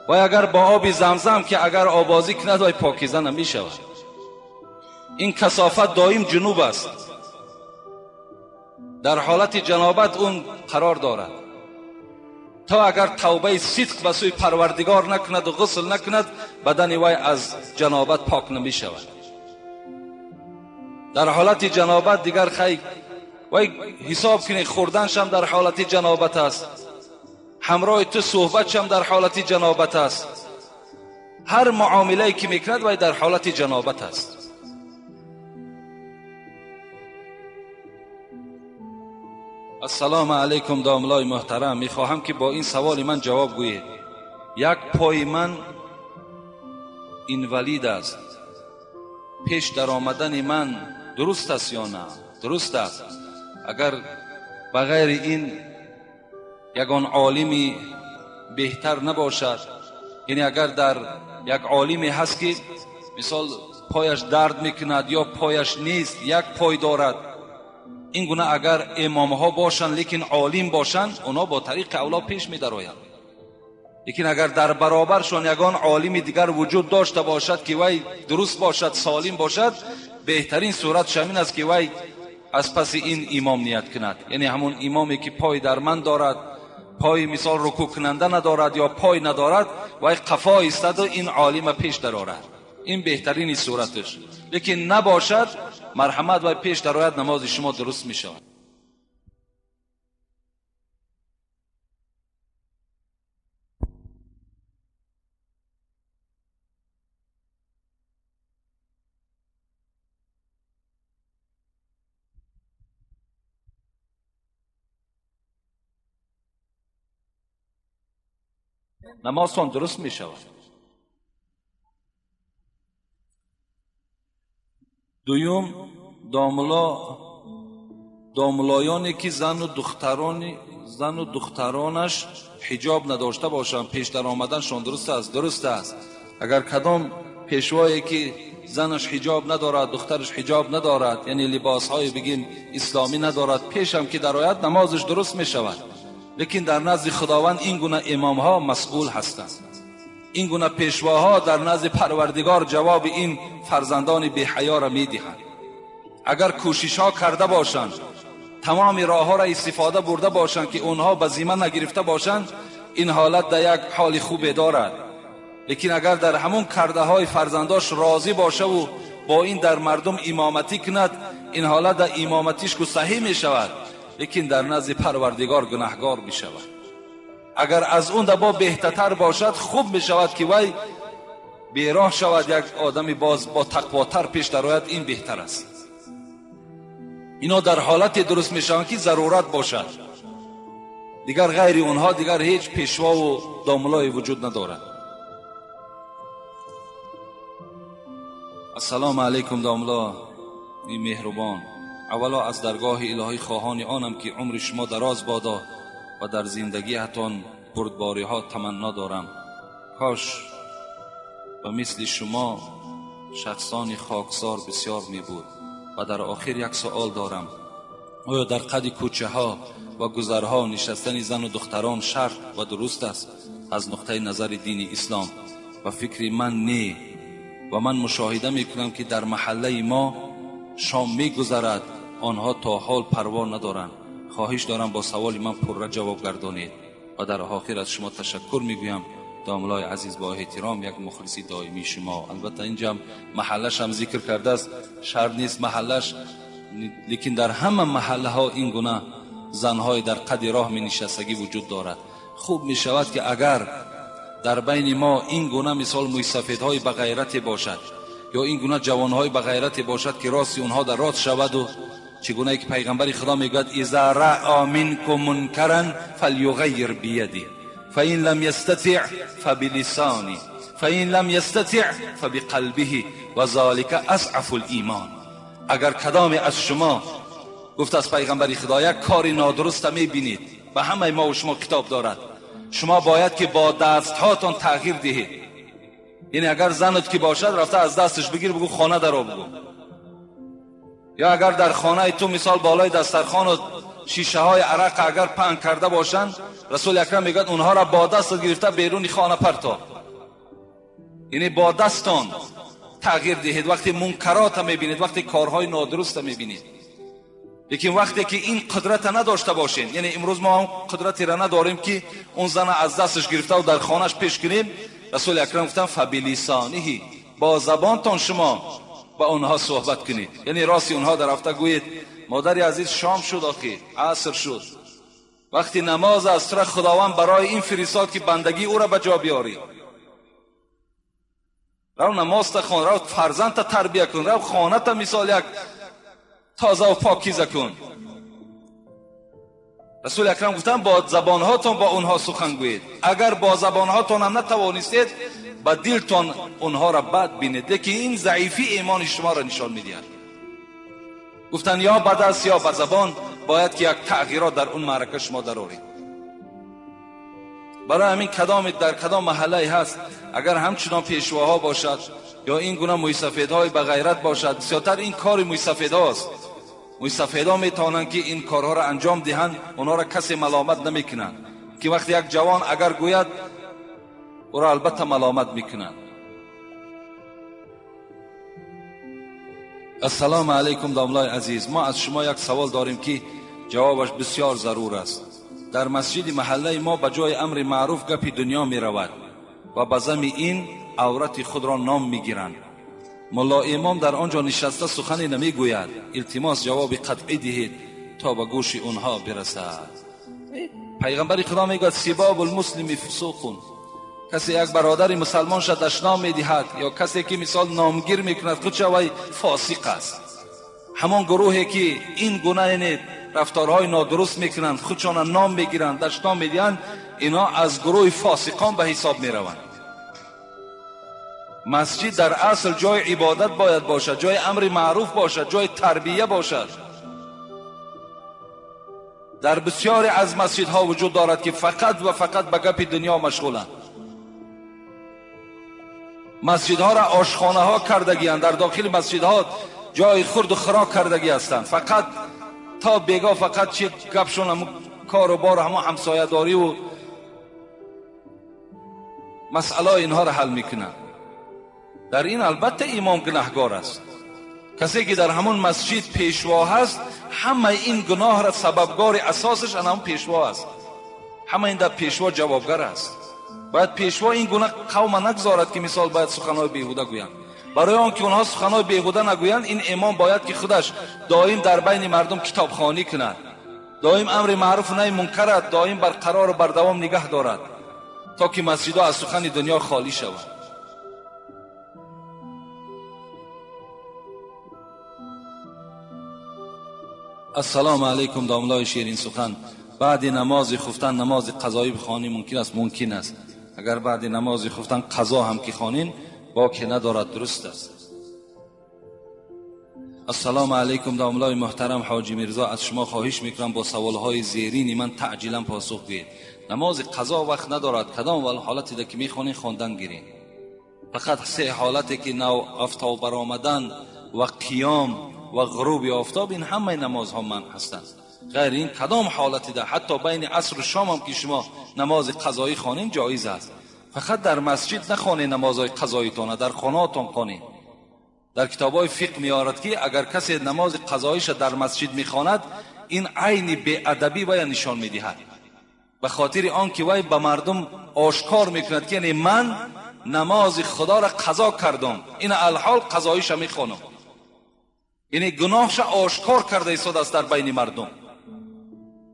Speaker 1: وای اگر با آب زمزم که اگر آبازی کند وای پاکیزه نمی شود. این کثافت دائم جنوب است، در حالت جنابت اون قرار دارد. تا اگر توبه صدق به سوی پروردگار نکند و غسل نکند بدن وی از جنابت پاک نمی شود. در حالت جنابت دیگر خیلی وی حساب کنی خوردنش هم در حالت جنابت است، همراه تو صحبتش هم در حالت جنابت است، هر معامله‌ای که میکند وی در حالت جنابت است. السلام علیکم داملای محترم، میخواهم که با این سوال من جواب گویید. یک پای من اینوالید است، پیش در آمدن من درست است یا نه؟ درست است. اگر بغیر این یگان عالمی بهتر نباشد، یعنی اگر در یک عالمی هست که مثال پایش درد میکند یا پایش نیست، یک پای دارد، این گونه اگر امام ها باشند لیکن عالم باشند، اونا با طریق اولا پیش می درآیند. لیکن اگر در برابرشان یگان عالم دیگر وجود داشته باشد که وی درست باشد، سالم باشد، بهترین صورت شامل است که وی از پس این امام نیت کند. یعنی همون امامی که پای درمند دارد، پای مثال رکوع کننده ندارد یا پای ندارد، وی قفا ایستد و این عالم پیش درآرد. این بهترین صورتش. لیکن نباشد، مرحمت و پیش درآید، نماز شما درست می شود. نمازتان درست می شود. دویم، داملایانی که زن و دخترانش حجاب نداشته باشند، پیش در آمدنشان درست است؟ درست است. اگر کدام پیشوایی که زنش حجاب ندارد، دخترش حجاب ندارد، یعنی لباسهای بگیم اسلامی ندارد، پیشم که در آید، نمازش درست می شود. لیکن در نزد خداوند این گونه امام ها مسئول هستند. این گونه پیشواها در نزد پروردگار جواب این فرزندان بی حیا را می دهند. اگر کوشش ها کرده باشند، تمام راه ها را استفاده برده باشند که اونها به ذمه نگرفته باشند، این حالت در یک حال خوب دارد. لیکن اگر در همون کرده های فرزنداش راضی باشه و با این در مردم امامتی کند، این حالت در امامتیش که صحیح می شود، لیکن در نزد پروردگار گناهگار می شود. اگر از اون دبا بهتر باشد، خوب می شود که وی بیراه شود، یک آدمی باز با تقواتر پیش درآید، این بهتر است. اینا در حالت درست می شوند که ضرورت باشد، دیگر غیر اونها دیگر هیچ پیشوا و داملای وجود ندارد. السلام علیکم داملا مهربان، اولا از درگاه الهی خواهان آنم که عمر شما دراز بادا و در زندگی هاتان بردباری ها تمنا دارم. کاش و مثل شما شخصان خاکسار بسیار می بود. و در آخر یک سوال دارم، آیا در قد کوچه ها و گذرها نشستن زن و دختران شرط و درست است از نقطه نظر دین اسلام؟ و فکر من نه، و من مشاهده می کنم که در محله ما شام می گذرد، آنها تا حال پروا ندارند. خواهش دارم با سوال من پر جواب گردانید. و در آخر از شما تشکر میگویم. داملای عزیز، با احترام، یک مخلصی دائمی شما. البته اینجا محلش هم ذکر کرده است، شرط نیست محلش، لیکن در همه محله ها این گونه زنهای در قد راه می نشستگی وجود دارد. خوب می شود که اگر در بین ما این گونه مثال موسفیدهای بغیرت باشد، یا این گونه جوانهای بغیرت باشد که راستی اونها در راست شود، و چگونه که پیغمبر خدا میگوید اذا رأى منکم منکرا فلیغیر بیده فإن لم يستطع فبلسانه فإن لم يستطع فبقلبه وذلك اضعف الایمان. اگر کدام از شما، گفت از پیغمبر خدا، یک کاری نادرست میبینید، به همه ما و شما کتاب دارد، شما باید که با دست هاتون تغییر دهید. یعنی اگر زنت که باشد، رفته از دستش بگیر، بگو خانه درو بگو. یا اگر در خانه تو مثال بالای دسترخوان و شیشه های عرق اگر پهن کرده باشند، رسول اکرم میگوید اونها را با دست گرفته بیرون خانه پرتاب. یعنی با دستان تغییر دهید وقتی منکرات میبینید، وقتی کارهای نادرست میبینید. لیکن وقتی که این قدرت نداشته باشین، یعنی امروز ما هم قدرتی را نداریم که اون زن از دستش گرفته و در خانهش پیش کنیم، رسول اکرم گفتن فبلیسانه، با زبانتان شما با اونها صحبت کنید. یعنی راستی اونها در رفته گویید مادری عزیز شام شد، آخی عصر شد، وقتی نماز است، را خداوند برای این فرستاد که بندگی او را به جا بیاری. رو نماز تا خون، رو فرزند تا تربیه کن، رو خانه تا مثال یک تازه و پاکیزه کن. رسول اکرم گفتن با زبانهاتون با اونها سخن گویید. اگر با زبانهاتون هم نتوانستید، با دلتون اونها را بد بینید، که این ضعیفی ایمان شما را نشان میدهد. گفتن یا با دست یا با زبان باید که یک تغییرات در اون معرکه شما درآورید. برای همین کدام در کدام محله هست، اگر همچنان پیشواها باشد یا این گونه مویسفیدهای به غیرت باشد، بسیارتر این کار مویسفیدهاست. مویسفیدها میتونن که این کارها را انجام دهند، اونها را کسی ملامت نمیکنند، که وقتی یک جوان اگر گوید او را البته ملامت میکنند. السلام علیکم داملای عزیز، ما از شما یک سوال داریم که جوابش بسیار ضرور است. در مسجد محله ما به جای امر معروف گپی دنیا می رود و به ضمن این عورت خود را نام می گیرند. ملا امام در آنجا نشسته سخنی نمی گوید. التماس جواب قطعی دهید تا به گوش اونها برسد. پیغمبر خدا می گوید سباب المسلم فسوق، کسی یک برادر مسلمان شد دشنام می دهد یا کسی که مثال نامگیر می کند خود شوی فاسق است. همان گروهی که این گونه رفتارهای نادرست میکنند، خودشان نام میگیرند، دشنام میدهند، اینا از گروه فاسقان به حساب میروند. مسجد در اصل جای عبادت باید باشد، جای امر معروف باشد، جای تربیه باشد. در بسیاری از مسجدها وجود دارد که فقط و فقط به گپ دنیا مشغولند. مسجدها را آشخانه ها کردگی‌اند، در داخل مسجدها جای خورد و خوراک کردگی هستند، فقط تا بیگاه فقط چه گپشون هم کار و بار همه همسایه داری و مسئله اینها را حل میکنند. در این البته امام گناهگار است. کسی که در همون مسجد پیشوا هست، همه این گناه را سببگار اساسش همون پیشوا است. همه این در پیشوا جوابگر است. باید پیشوا این گناه قوم نگذارد که مثال باید سخنهای بیهوده گویند. برای آنکه اونها سخنهای بیهوده نگویند، این امام باید که خودش دائم در بین مردم کتابخوانی کند، دائم امر معروف و نهی منکر دائم برقرار و بردوام نگه دارد، تا که مسجدها از سخن دنیا خالی شود. السلام علیکم داملای شیرین سخن، بعد نماز خفتن نماز قضایی بخوانی ممکن است؟ ممکن است. اگر بعد نماز خفتن قضا هم که خوانین باکی ندارد، درست است. السلام علیکم داملای محترم حاجی میرزا، از شما خواهش میکنم با سوالهای زیرین من تعجیلا پاسخ دهید. نماز قضا وقت ندارد، کدام حالتی ده که میخوانین خواندن گیرین؟ فقط سه حالتی که نو آفتاب برآمدن و قیام و غروب آفتاب، این همه نمازها من هستند. غیر این کدام حالتی ده حتی بین عصر و شام هم که شما نماز قضایی خوانین جایز است. فقط در مسجد نخوانید نمازهای قضاییتان، در خانه‌تان خوانید. در کتاب‌های فقه میارد که اگر کسی نماز قضاییش در مسجد میخواند، این عین بی‌ادبی و نشان میدهد، به خاطر آنکه وی به مردم آشکار میکند که یعنی من نماز خدا را قضا کردم، این الحال قضاییش میخوانم، یعنی گناهش آشکار کرده ایستاده است در بین مردم.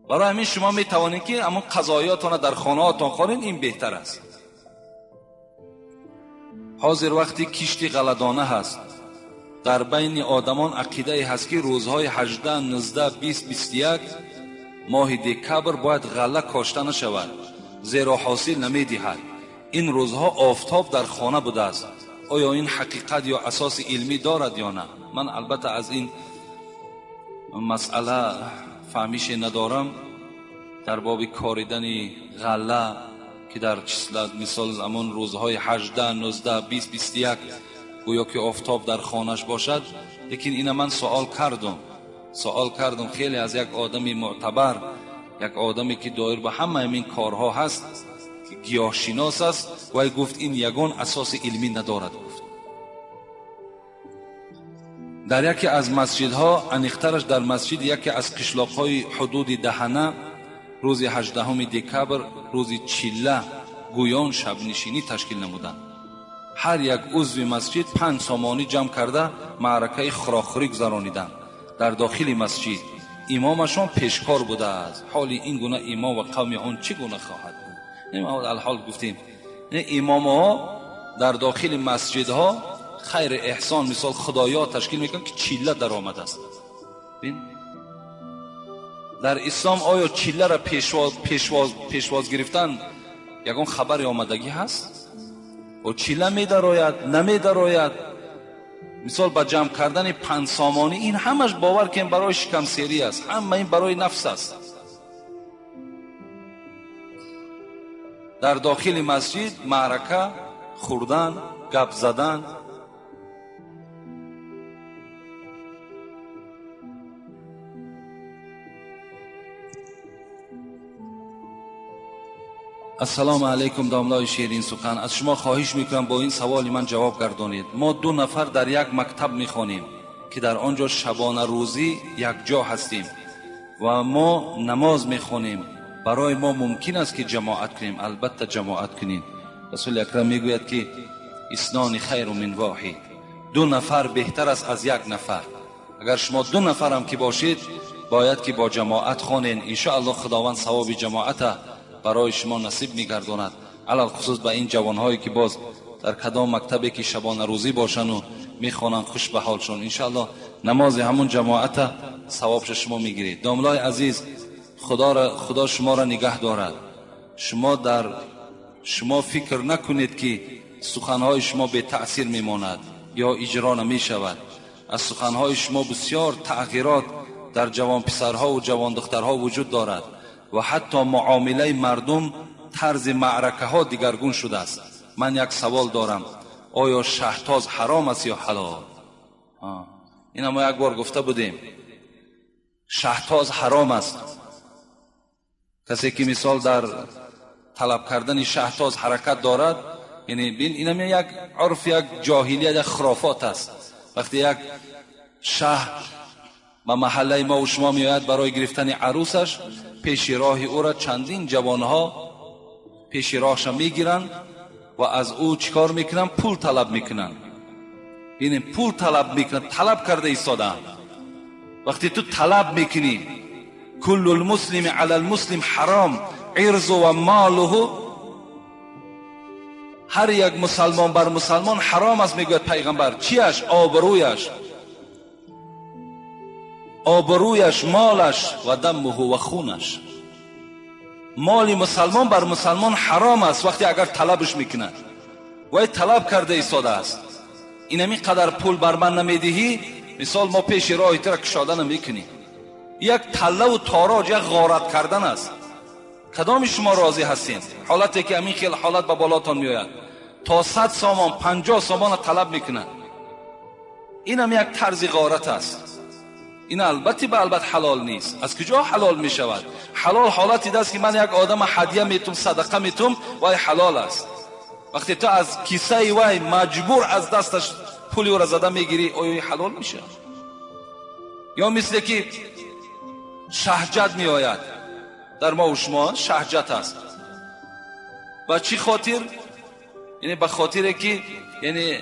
Speaker 1: برای همین شما میتوانید که اما قضاییاتون در خانه‌تان خوانید، این بهتر است. حاضر وقتی کشتی غلدانه هست، در بین آدمان عقیده هست که روزهای 18 19 20 21 ماه دکبر باید غله کاشته نشود، زیرا حاصل نمیدهد. این روزها آفتاب در خانه بوده است. آیا این حقیقت یا اساس علمی دارد یا نه؟ من البته از این مسئله فهمیش ندارم. در باب کاریدن غله که در چسلت مثال همون روزهای 18 19 20 21 گویا که آفتاب در خانهش باشد، لیکن این من سوال کردم خیلی از یک آدمی معتبر، یک آدمی که دایر به همه این کارها هست، که گیاهشناس است، و گفت این یگان اساس علمی ندارد. گفت در یکی از مسجدها، انیخترش در مسجد یکی از قشلاق‌های حدود دهنه، روز 18 دکبر روز چله گویان شب نشینی تشکیل نمودند. هر یک عضو مسجد 5 سامانی جمع کرده معرکه خراخری گذرانیدند. در داخل مسجد امامشان پیشکار بوده است. حالی این گونه امام و قوم آن چه گونه خواهد بود؟ نمی‌آمد الحال گفتیم امام ها در داخل مسجد ها خیر احسان مثال خدایا تشکیل میکنن که چله در آمده است. ببین در اسلام آیا چله را پیشواز گرفتن یگان خبر آمدگی هست؟ و چله می درآید نمی درآید؟ مثال با جمع کردن 5 سامانی این همش باور کنیم برای شکم سیری است، همه این برای نفس است. در داخل مسجد معرکه، خوردن، گپ زدن. السلام علیکم داملای شیرین سخن، از شما خواهش میکنم با این سوال من جواب گردانید. ما 2 نفر در یک مکتب میخوانیم که در آنجا شبانه روزی یک جا هستیم و ما نماز میخوانیم. برای ما ممکن است که جماعت کنیم؟ البته جماعت کنیم. رسول اکرم میگوید که اثنان خیر من واحد، 2 نفر بهتر است از 1 نفر. اگر شما 2 نفر هم که باشید باید که با جماعت خوانین. ان شاء الله خداوند ثواب جماعت برای شما نصیب می‌گرداند. علل خصوص به این جوان‌هایی که باز در کدام مکتبی که شبانه روزی باشن و می‌خوانند خوش به حالشون، ان شاء الله نماز همون جماعت ثوابش شما می‌گیرید. داملای عزیز، خدا شما را نگه دارد. شما فکر نکنید که سخن‌های شما به تأثیر می‌ماند یا اجرا نمی‌شود. از سخن‌های شما بسیار تغییرات در جوان پسرها و جوان دخترها وجود دارد و حتی معامله مردم طرز معرکه ها دیگرگون شده است. من یک سوال دارم، آیا شهتاز حرام است یا حلال؟ این ما یک بار گفته بودیم شهتاز حرام است. کسی که مثال در طلب کردن شهتاز حرکت دارد، یعنی بین این یک عرف، یک جاهلیت، یک خرافات است. وقتی یک شه به محله ما و شما میآید برای گرفتن عروسش، پیش راه او را چندین جوانها پیش راهش میگیرند و از او چیکار میکنن؟ پول طلب میکنن. یعنی پول طلب میکنن، طلب کرده ایستادن. وقتی تو طلب میکنی کل المسلم علی المسلم حرام عرض و ماله، هر یک مسلمان بر مسلمان حرام است میگوید پیغمبر. چیش؟ آبرویش، مالش و دمه و خونش. مال مسلمان بر مسلمان حرام است وقتی اگر طلبش میکنه. و طلب کرده ایستاده است، اینمی قدر پول بر من نمیدهی، مثال ما پیش راه تو را کشاده نمیکنی. یک تله و تاراج، یک غارت کردن است. کدام شما راضی هستین؟ حالتی که همین خیلی حالت به بالاتان میآید، تا 100 سامان 50 سامان طلب میکنن. اینم یک طرز غارت است. این البته به البته حلال نیست. از کجا حلال می شود؟ حلال حالتی است که من یک آدم هدیه میتم، صدقه میتم و حلال است. وقتی تو از کیسه وای مجبور از دستش پولی را زده میگیری، آیا حلال میشه؟ یا مثل که شهجت می آید در ما و شما، شهجت است. و چی خاطر؟ یعنی به خاطر که یعنی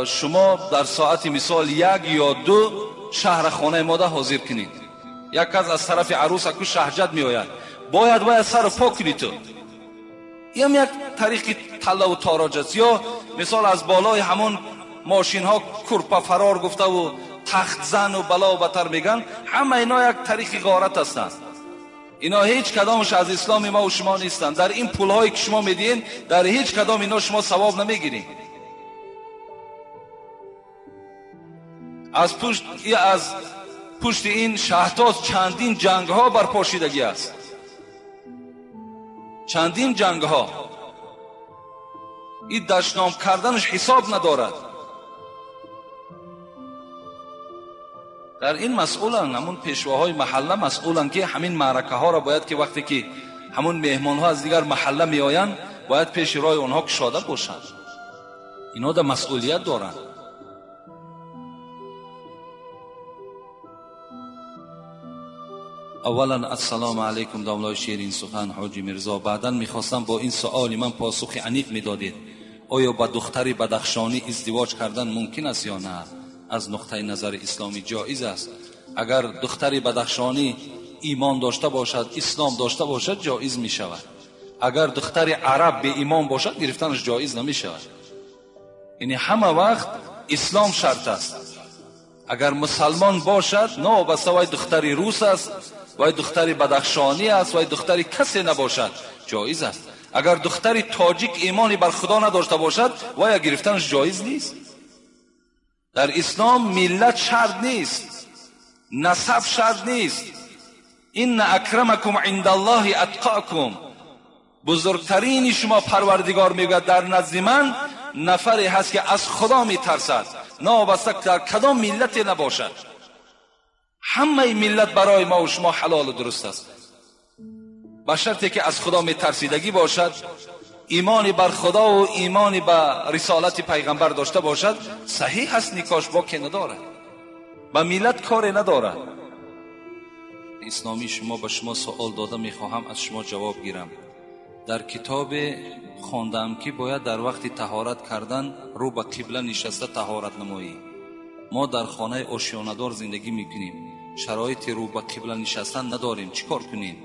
Speaker 1: شما در ساعت مثال 1 یا 2 شهر خانه ماده حاضر کنید. یک کس از طرف عروس اکو شهجت می آید، باید باید سر پاک کنید. تو این یک طریق تله و تاراج است. یا مثال از بالای همون ماشین ها کرپا فرار گفته و تخت زن و بلا و بتر میگن، همه اینا یک طریق غارت هستند. اینا هیچ کدامش از اسلام ما و شما نیستند. در این پول هایی که شما میدین در هیچ کدام اینا شما ثواب نمیگیرین. از پشت این شهتاز چندین جنگ ها برپاشیدگی است. چندین جنگ ها. این دشنام کردنش حساب ندارد. در این مسئولن، همون پیشواهای محله مسئولن که همین معرکه ها را باید که وقتی که همون مهمان ها از دیگر محله می آیند باید پیش راه اونها کشاده باشند. اینا در مسئولیت دارند. اولا السلام علیکم داملای شیرین سخن حاجی میرزا. بعدا میخواستم با این سوالی من پاسخ عمیق میدادید. آیا با دختری بدخشانی ازدواج کردن ممکن است یا نه؟ از نقطه نظر اسلامی جایز است؟ اگر دختری بدخشانی ایمان داشته باشد، اسلام داشته باشد، جایز می شود. اگر دختری عرب به ایمان باشد، گرفتنش جایز نمی شود. یعنی همه وقت اسلام شرط است. اگر مسلمان باشد، نه بس وای دختری روس است، وای دختری بدخشانی است، وای دختری کسی نباشد، جایز است. اگر دختری تاجیک ایمانی بر خدا نداشته باشد، وای گرفتنش جایز نیست. در اسلام ملت شرط نیست، نسب شرط نیست. ان اکرمکم عند الله اتقاکم. بزرگترین شما پروردگار میگوید در نزد من نفری هست که از خدا میترسد، نابسته در کدام ملت نباشد. همه ملت برای ما و شما حلال و درست است، با شرطی که از خدا میترسیدگی باشد، ایمانی بر خدا و ایمانی به رسالت پیغمبر داشته باشد. صحیح است، نکاش باکی ندارد، با ملت کاری ندارد. اسلامی شما به شما سوال داده، میخواهم از شما جواب گیرم. در کتاب خواندم که باید در وقت طهارت کردن رو به قبله نشسته طهارت نمایی. ما در خانه آشیانه‌دار زندگی میکنیم، شرایط رو به قبله نشستن نداریم، چیکار کنیم؟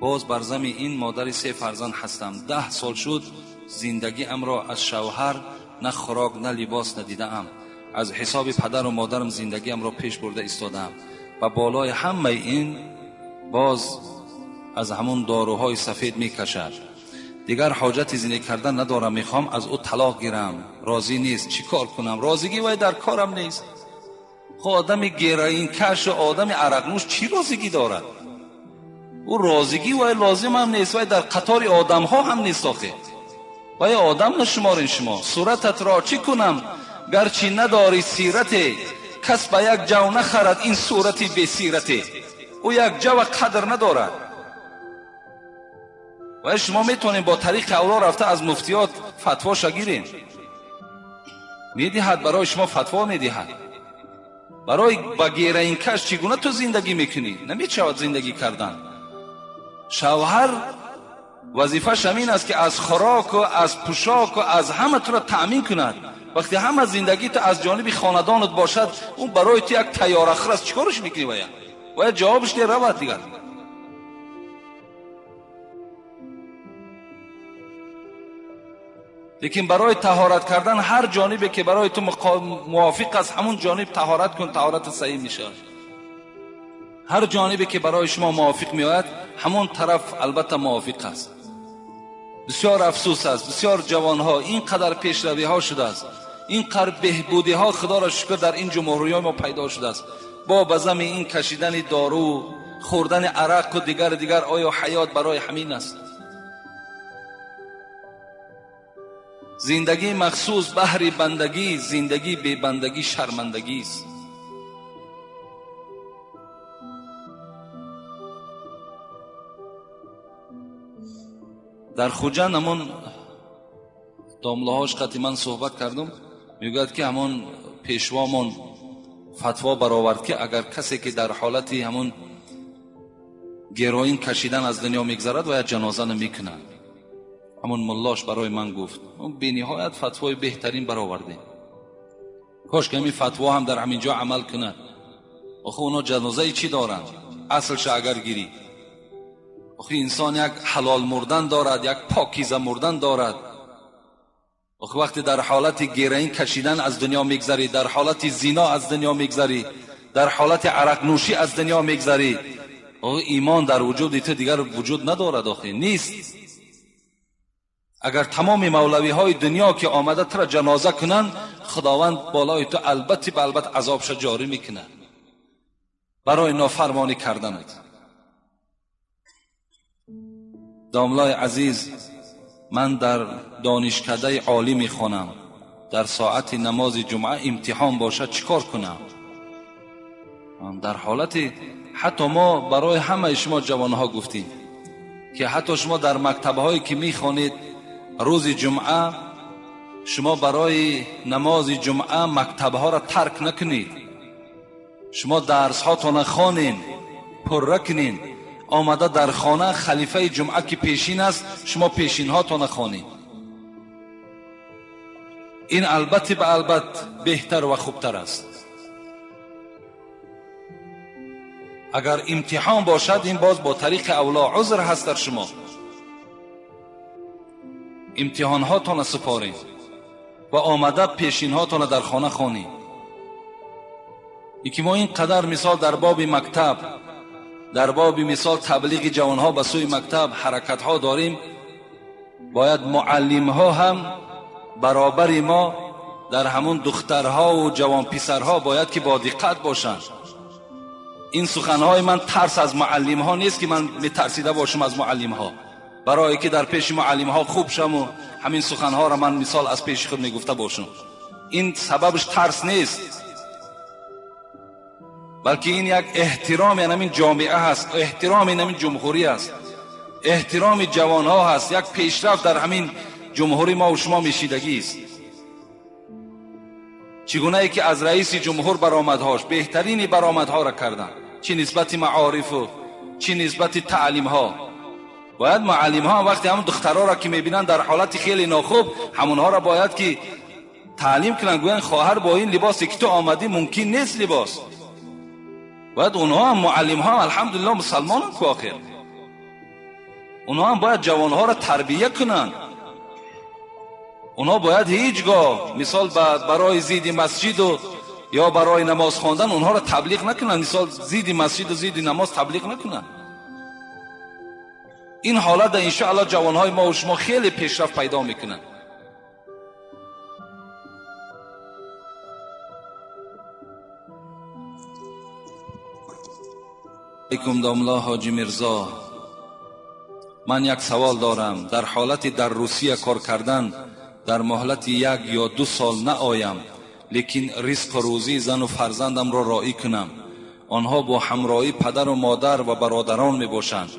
Speaker 1: باز بر زمین این مادر 3 فرزند هستم. 10 سال شد زندگی ام را از شوهر نه خوراک نه لباس ندیدم. از حساب پدر و مادرم زندگی ام را پیش برده ایستادم و بالای همه این باز از همون داروهای سفید میکشد. دیگر حاجت زندگی کردن ندارم، میخوام از او طلاق گیرم. راضی نیست، چی کار کنم؟ راضیگی وای در کارم نیست. خب آدم گیرین کش و آدم عرق نوش چی راضیگی دارد؟ او راضیگی وای لازم هم نیست، وای در قطار آدم ها هم نیست. آخه وای آدم نشمارین شما. صورتت را چی کنم گرچه نداری سیرتی؟ کس به یک جو نخرد این صورتی بی سیرتی. او یک جو قدر ندارد. و شما میتونین با طریق اولا رفته از مفتیات فتوا شگیرین، میدهد برای شما فتوا میدهد. برای با گیرین کش چگونه تو زندگی میکنی؟ نمیشود زندگی کردن. شوهر وظیفه همین است که از خوراک و از پوشاک و از همه تو را تأمین کند. وقتی همه زندگی تو از جانب خاندانت باشد، اون برای تو یک تیار اخر است، چیکارش میکنی؟ باید جوابش که رود دیگر. لیکن برای طهارت کردن هر جانبی که برای تو موافق است، همون جانب طهارت کن، طهارت صحیح میشه. هر جانبی که برای شما موافق میآید، همون طرف البته موافق است. بسیار افسوس است، بسیار جوانها اینقدر پیشروی ها شده است، اینقدر بهبودی ها خدا را شکر در این جمهوری ما پیدا شده است. با بزم این کشیدن دارو، خوردن عرق و دیگر آیا حیات برای همین است؟ زندگی مخصوص بهر بندگی، زندگی بی بندگی شرمندگی است. در خوجند همون داملاهاش قطعی من صحبت کردم، میگوید که همون پیشوامون فتوا برآورد که اگر کسی که در حالتی همون گروین کشیدن از دنیا میگذرد و جنازه نمیکنند. همون ملاش برای من گفت، اون بی نهایت فتوای بهترین برآورده. کاش که همین فتوا هم در همینجا عمل کنه. آخه اونا جنازه چی دارن؟ اصلش اگر گیری، آخه انسان یک حلال مردن دارد، یک پاکیزه مردن دارد. آخه وقتی در حالت گیرین کشیدن از دنیا میگذری، در حالت زنا از دنیا میگذری، در حالت عرق نوشی از دنیا میگذری، آخه ایمان در وجود تو دیگر وجود ندارد. آخه نیست. اگر تمام مولوی های دنیا که آمده تر جنازه کنن، خداوند بالای تو البته به البته عذابش جاری میکنه برای نافرمانی کردنت. داملای عزیز، من در دانشکده عالی میخوانم، در ساعت نماز جمعه امتحان باشد چیکار کنم؟ در حالت حتی ما برای همه شما جوانها گفتیم که حتی شما در مکتبهایی که میخوانید روز جمعه، شما برای نماز جمعه مکتبها را ترک نکنید. شما درس هاتون خوانین، پرره کنین. آمده در خانه خلیفه جمعه که پیشین است، شما پیشین ها تا نخوانید. این البته به البته بهتر و خوبتر است. اگر امتحان باشد این باز با طریق اولا عذر هست در شما. امتحان ها تان سپارید و آمده پیشین ها تان در خانه خوانید. یکی ما این قدر مثال در باب مکتب، در باب مثال تبلیغ جوان ها به سوی مکتب حرکت ها داریم. باید معلم ها هم برابر ما در همون دخترها و جوان پسرها باید که با دقت باشند. این سخنهای من ترس از معلم ها نیست که من میترسیده باشم از معلم ها، برای که در پیش معلم ها خوب شم و همین سخنها را من مثال از پیش خود میگفته باشم. این سببش ترس نیست، بلکه این یک احترام همین جامعه هست، احترام همین جمهوری است، احترام جوان ها هست، یک پیشرفت در همین جمهوری ما و شما میشیدگی است. چگونه ای که از رئیس جمهور برآمدهاش بهترین برآمدها را کردن، چه نسبت معارف و چه نسبت تعلیم ها. باید معلم ها وقتی هم دخترها را که میبینن در حالت خیلی ناخوب، همونها را باید که تعلیم کنن، گوین خواهر با این لباسی که تو آمدی ممکن نیست لباس. باید اونها هم معلم ها الحمدلله مسلمان هم که آخر اونها هم باید جوان ها را تربیه کنن. اونها باید هیچگاه مثال برای زید مسجد و یا برای نماز خواندن اونها را تبلیغ نکنن، مثال زید مسجد و زید نماز تبلیغ نکنن. این حالت ان شاء الله جوانهای ما و شما خیلی پیشرفت پیدا میکنن. علیکم داملا حاجی مرزا، من یک سوال دارم. در حالت در روسیه کار کردن در مهلت 1 یا 2 سال نآیم، لیکن رزق و روزی زن و فرزندم را راعی کنم. آنها با همراهی پدر و مادر و برادران می باشند.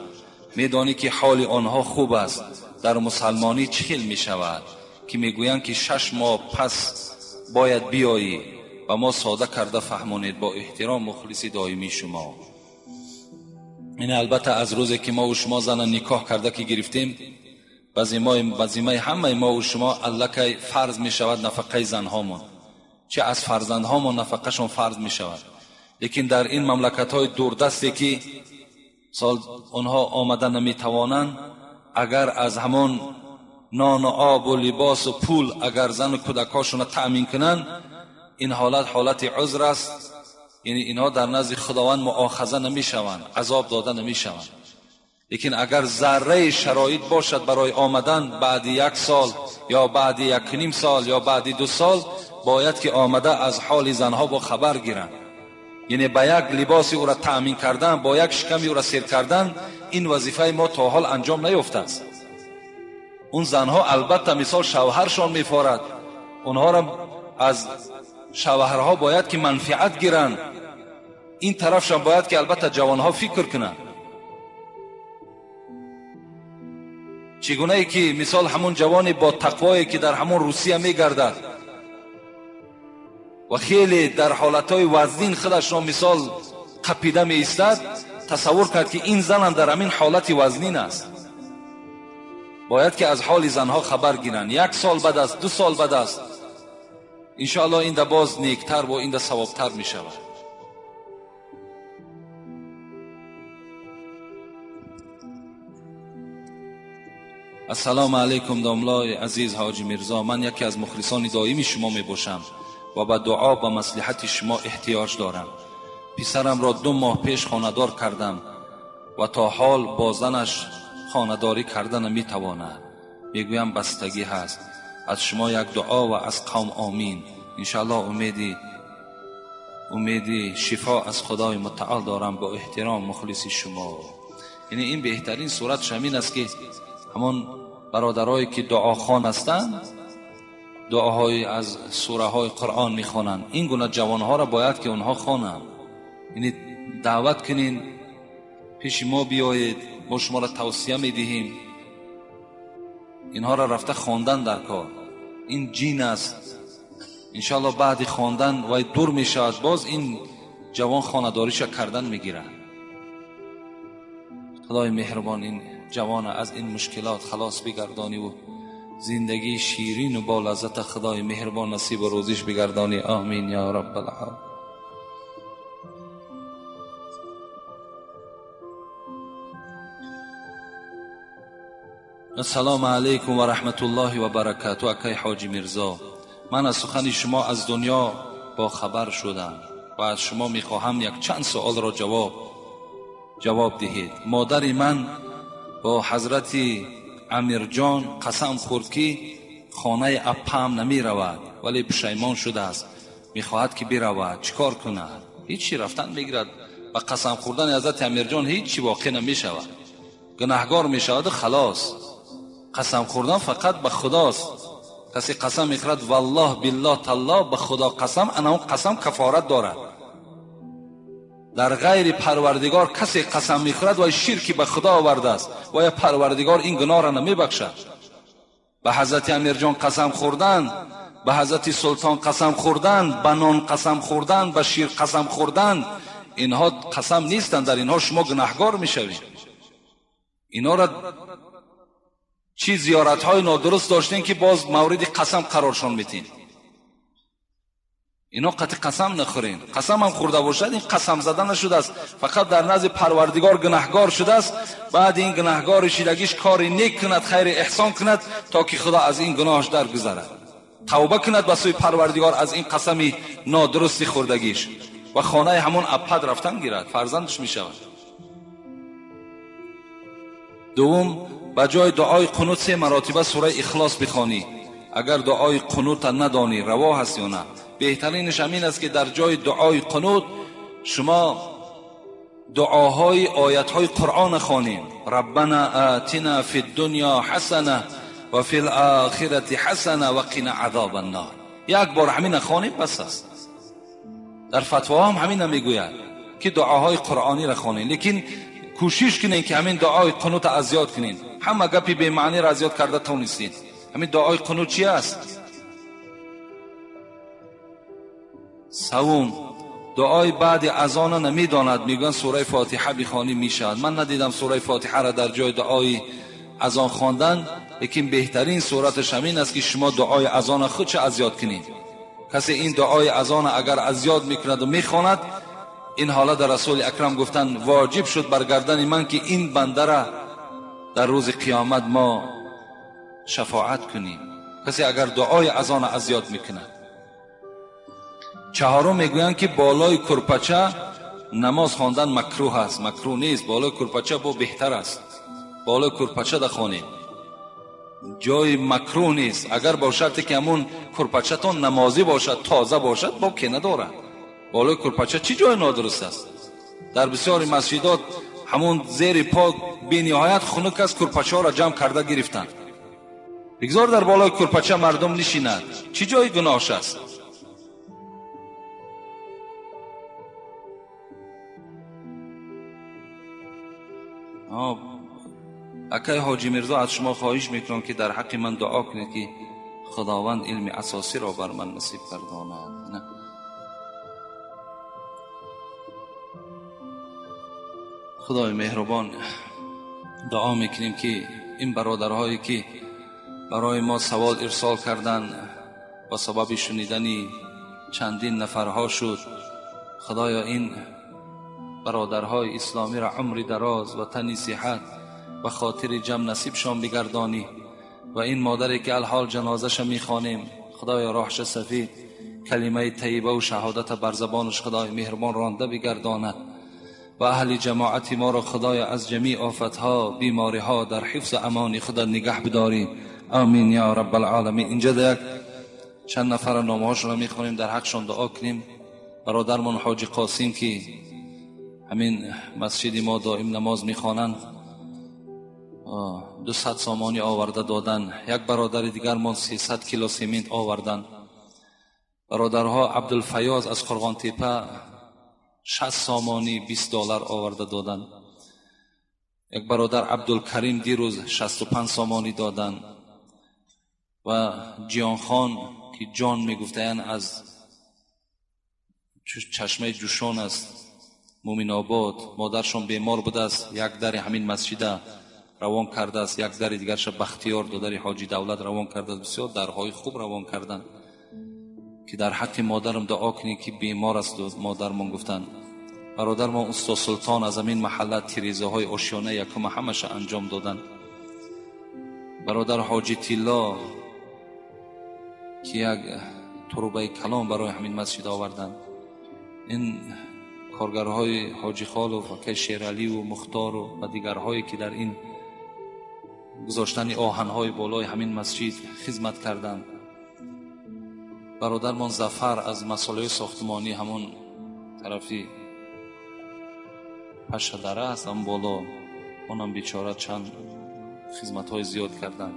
Speaker 1: می دانی که حال آنها خوب است. در مسلمانی چهل می شود که می گویند که 6 ماه پس باید بیایی و ما ساده کرده فهمانید. با احترام مخلصی دائمی شما. این البته از روزی که ما و شما زن نکاح کرده که گرفتیم، وظیفه همه ما و شما الکی فرض می شود نفقه زنهامون، چه از فرزندهامون نفقه شون فرض می شود. لیکن در این مملکت های دوردستی که سال آنها آمدن نمی توانند، اگر از همون نان و آب و لباس و پول اگر زن و کودکاشون تأمین کنن، این حالت عذر است. یعنی اینها در نزد خداوند مؤاخذه نمی شوند، عذاب داده نمی شوند. لیکن اگر ذره شرایط باشد برای آمدن بعد 1 سال یا بعد 1.5 سال یا بعد 2 سال، باید که آمده از حال زنها با خبر گیرند. یعنی با یک لباسی او را تأمین کردن، با یک شکمی او را سیر کردن، این وظیفه ما تا حال انجام نیافته است. اون زنها البته مثال شوهرشان میفارد، اونها را از شوهرها باید که منفعت گیرند. این طرفشان باید که البته جوانها فکر کنند. چگونه ای که مثال همون جوان با تقوایی که در همون روسیه میگردد و خیلی در حالتهای وزنین خودش را مثال قپیده می ایستد، تصور کرد که این زن هم در همین حالت وزنین است. باید که از حال زنها خبر گیرند. 1 سال بعد است، 2 سال بعد است، انشاءالله این ده باز نیکتر و این ده ثوابتر می شود. السلام علیکم داملای عزیز حاجی مرزا، من یکی از مخلصان دائمی شما می باشم و به دعا و مصلحت شما احتیاج دارم. پسرم را 2 ماه پیش خانه‌دار کردم و تا حال با زنش خانه‌داری کردن نمی تواند. میگویم بستگی هست. از شما یک دعا و از قوم آمین. انشاءالله امیدی شفا از خدای متعال دارم. با احترام مخلص شما. یعنی این بهترین صورت شمین است که همون برادرایی که دعاخوان هستند دعاهای از سوره های قرآن میخوانند، این گونه جوانها را باید که اونها خوانند. یعنی دعوت کنین پیش ما بیایید، ما شما را توصیه میدهیم. اینها را رفته خواندن در کار، این جین است. انشاءالله بعد خواندن و دور میشود، باز این جوان خانه‌داریش کردن میگیرد. خدای مهربان این جوان از این مشکلات خلاص بگردانی و زندگی شیرین و با لذت خدای مهربان نصیب و روزیش بگردانی. آمین یا رب العالمین. السلام علیکم و رحمت الله و برکاته. اکای حاجی میرزا، من از سخن شما از دنیا با خبر شدم و از شما میخواهم یک چند سوال را جواب دهید. مادر من با حضرت امیر جان قسم خورد که خانه اپام نمی رود، ولی پشیمان شده است، میخواهد که برود. چیکار کند؟ هیچی، رفتن بگیرد. و قسم خوردن حضرت امیر جان هیچی واقع نمی شود، گناهگار می شود. خلاص قسم خوردن فقط به خداست. کسی قسم میخورد والله بالله تالله به خدا قسم، اون قسم کفارت دارد. در غیر پروردگار کسی قسم میخورد و شرکی به خدا آورده است و یا پروردگار این گناه را نمیبخشد. به حضرت امیر جان قسم خوردن، به حضرت سلطان قسم خوردن، به نان قسم خوردن، به شیر قسم خوردن، اینها قسم نیستند. در اینها شما گناهگار میشوید. اینا را چی زیارت های نادرست داشتین که باز مورد قسم قرارشان میتین. اینا قطع قسم نخورین. قسم هم خورده باشد این قسم زدن نشده است، فقط در نزد پروردگار گناهگار شده است. بعد این گناهگار شیرگیش کار نیک کند، خیر احسان کند تا که خدا از این گناهش درگذرد، توبه کند به سوی پروردگار از این قسمی نادرستی خوردگیش و خانه همون اپد رفتن گیرد، فرزندش میشود. دوم، به جای دعای قنوت 3 مرتبه سوره اخلاص بخوانی. اگر دعای قنوت ندانی روا هست یا نه، بهترینش همین است که در جای دعای قنوت شما دعاهای آیتهای قرآن خوانید. ربنا آتنا فی الدنیا حسنه و فی الاخرة حسنه و قنا عذاب النار. یک بار همین خوانید بس است. در فتوا هم همین میگوید که دعاهای قرآنی را خوانید، لیکن کوشش کنین که همین دعای قنوت از یاد کنین. همه گپی به معنی را از یاد کرده تو نیستین. همین دعای قنوت چی است؟ سوم، دعای بعد اذان نمیداند، میگن سوره فاتحه بخوانی میشود. من ندیدم سوره فاتحه را در جای دعای اذان خواندن، لیکن بهترین صورتش همین است که شما دعای اذان خود چه از یاد کنید. کسی این دعای اذان اگر از یاد میکند و میخواند، این حالت در رسول اکرم گفتن واجب شد بر گردن من که این بنده را در روز قیامت ما شفاعت کنیم. کسی اگر دعای اذان از یاد میکند. چهارم میگویند که بالای کرپچه نماز خواندن مکروه است. مکروه نیست، بالای کرپچه با بهتر است. بالای کرپچه بخوانید، جای مکروه نیست. اگر با شرطی که همون کرپچه تون نمازی باشد، تازه باشد، با که ندارد. بالای کرپچه چی جای نادرست است؟ در بسیاری مسجدات همون زیر پا بی نهایت خنک است، کرپچه ها را جمع کرده گرفتند. بگذار در بالای کرپچه مردم نشیند، چی جای گناهش است؟ اکای حاجی میرزا، از شما خواهش میکنم که در حق من دعا کنید که خداوند علم اساسی را بر من نصیب گرداند. نه خدای مهربان، دعا میکنیم که این برادرهایی که برای ما سوال ارسال کردن و سبب شنیدنی چندین نفرها شد، خدایا این برادرهای اسلامی را عمر دراز و تنی صحت و خاطر جمع نصیب شان بگردانی و این مادری که الحال جنازش میخوانیم، خدایا راهش سفید، کلمه طیبه و شهادت بر زبانش خدای مهربان رانده بگرداند و اهل جماعت ما را خدای از جمیع آفتها، بیماریها در حفظ امان خدا نگه بداری. آمین یا رب العالمین. اینجا یک چند نفر نامه‌هاش را میخوانیم، در حقشان دعا کنیم. برادرمون حاجی قاسم که همین مسجد ما دائم نماز میخوانند، 200 سامانی آورده دادن. یک برادر دیگر من 300 کیلو سیمنت آوردن. برادرها عبدالفیاض از قرغان تپه 60 سامانی $20 آورده دادن. یک برادر عبدالکریم دیروز 65 سامانی دادن و جیان خان که جان میگفتن از چشمه جوشان است مومن آباد مادرشون بیمار بوده است، یک در همین مسجد روان کرده است، یک در دیگرش بختیار دو در حاجی دولت روان کرده است. بسیار درهای خوب روان کردن که در حق مادرم دعا کنی که بیمار است. مادرمون گفتن برادر ما استاد سلطان از همین محله تیریزه های آشیانه یکم همش انجام دادن. برادر حاجی تیلا که یک تروبه کلام برای همین مسجد آوردن. این کارگرهای حاجی خال و فقه شیرالی و مختار و دیگرهایی که در این گذاشتن آهنهای بالای همین مسجد خدمت کردند. برادرمان ظفر از مسائل ساختمانی همون طرفی پشت دره است، هم بالا اونم بیچاره چند خدمت‌های زیاد کردند.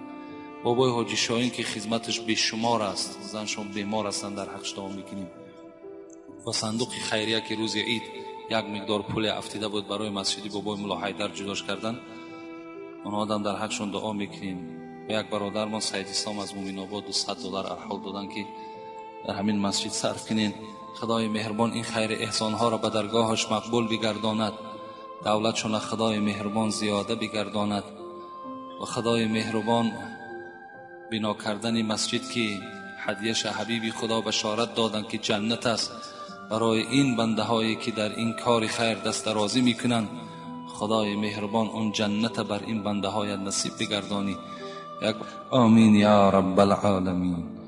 Speaker 1: بابای حاجی شاهین که خدمتش بیشمار است، زنشون بیمار هستند، در حقش دعا میکنیم. و صندوق خیریه که روز عید یک مقدار پول افتیده بود برای مسجد بابای ملا حیدر جداش کردن، اون آدم در حقشون دعا میکنیم. و یک برادرمان سید اسلام از مومن آباد $200 ارحال دادن که در همین مسجد صرف کنین. خدای مهربان این خیر احسان ها را به درگاهش مقبول بگرداند، دولتشون خدای مهربان زیاده بگرداند و خدای مهربان بنا کردن مسجد که هدیه‌اش حبیبی خدا بشارت دادن که جنت است، برای این بنده هایی که در این کار خیر دست درازی میکنن، خدای مهربان اون جنت بر این بنده های نصیب بگردانی. آمین یا رب العالمین.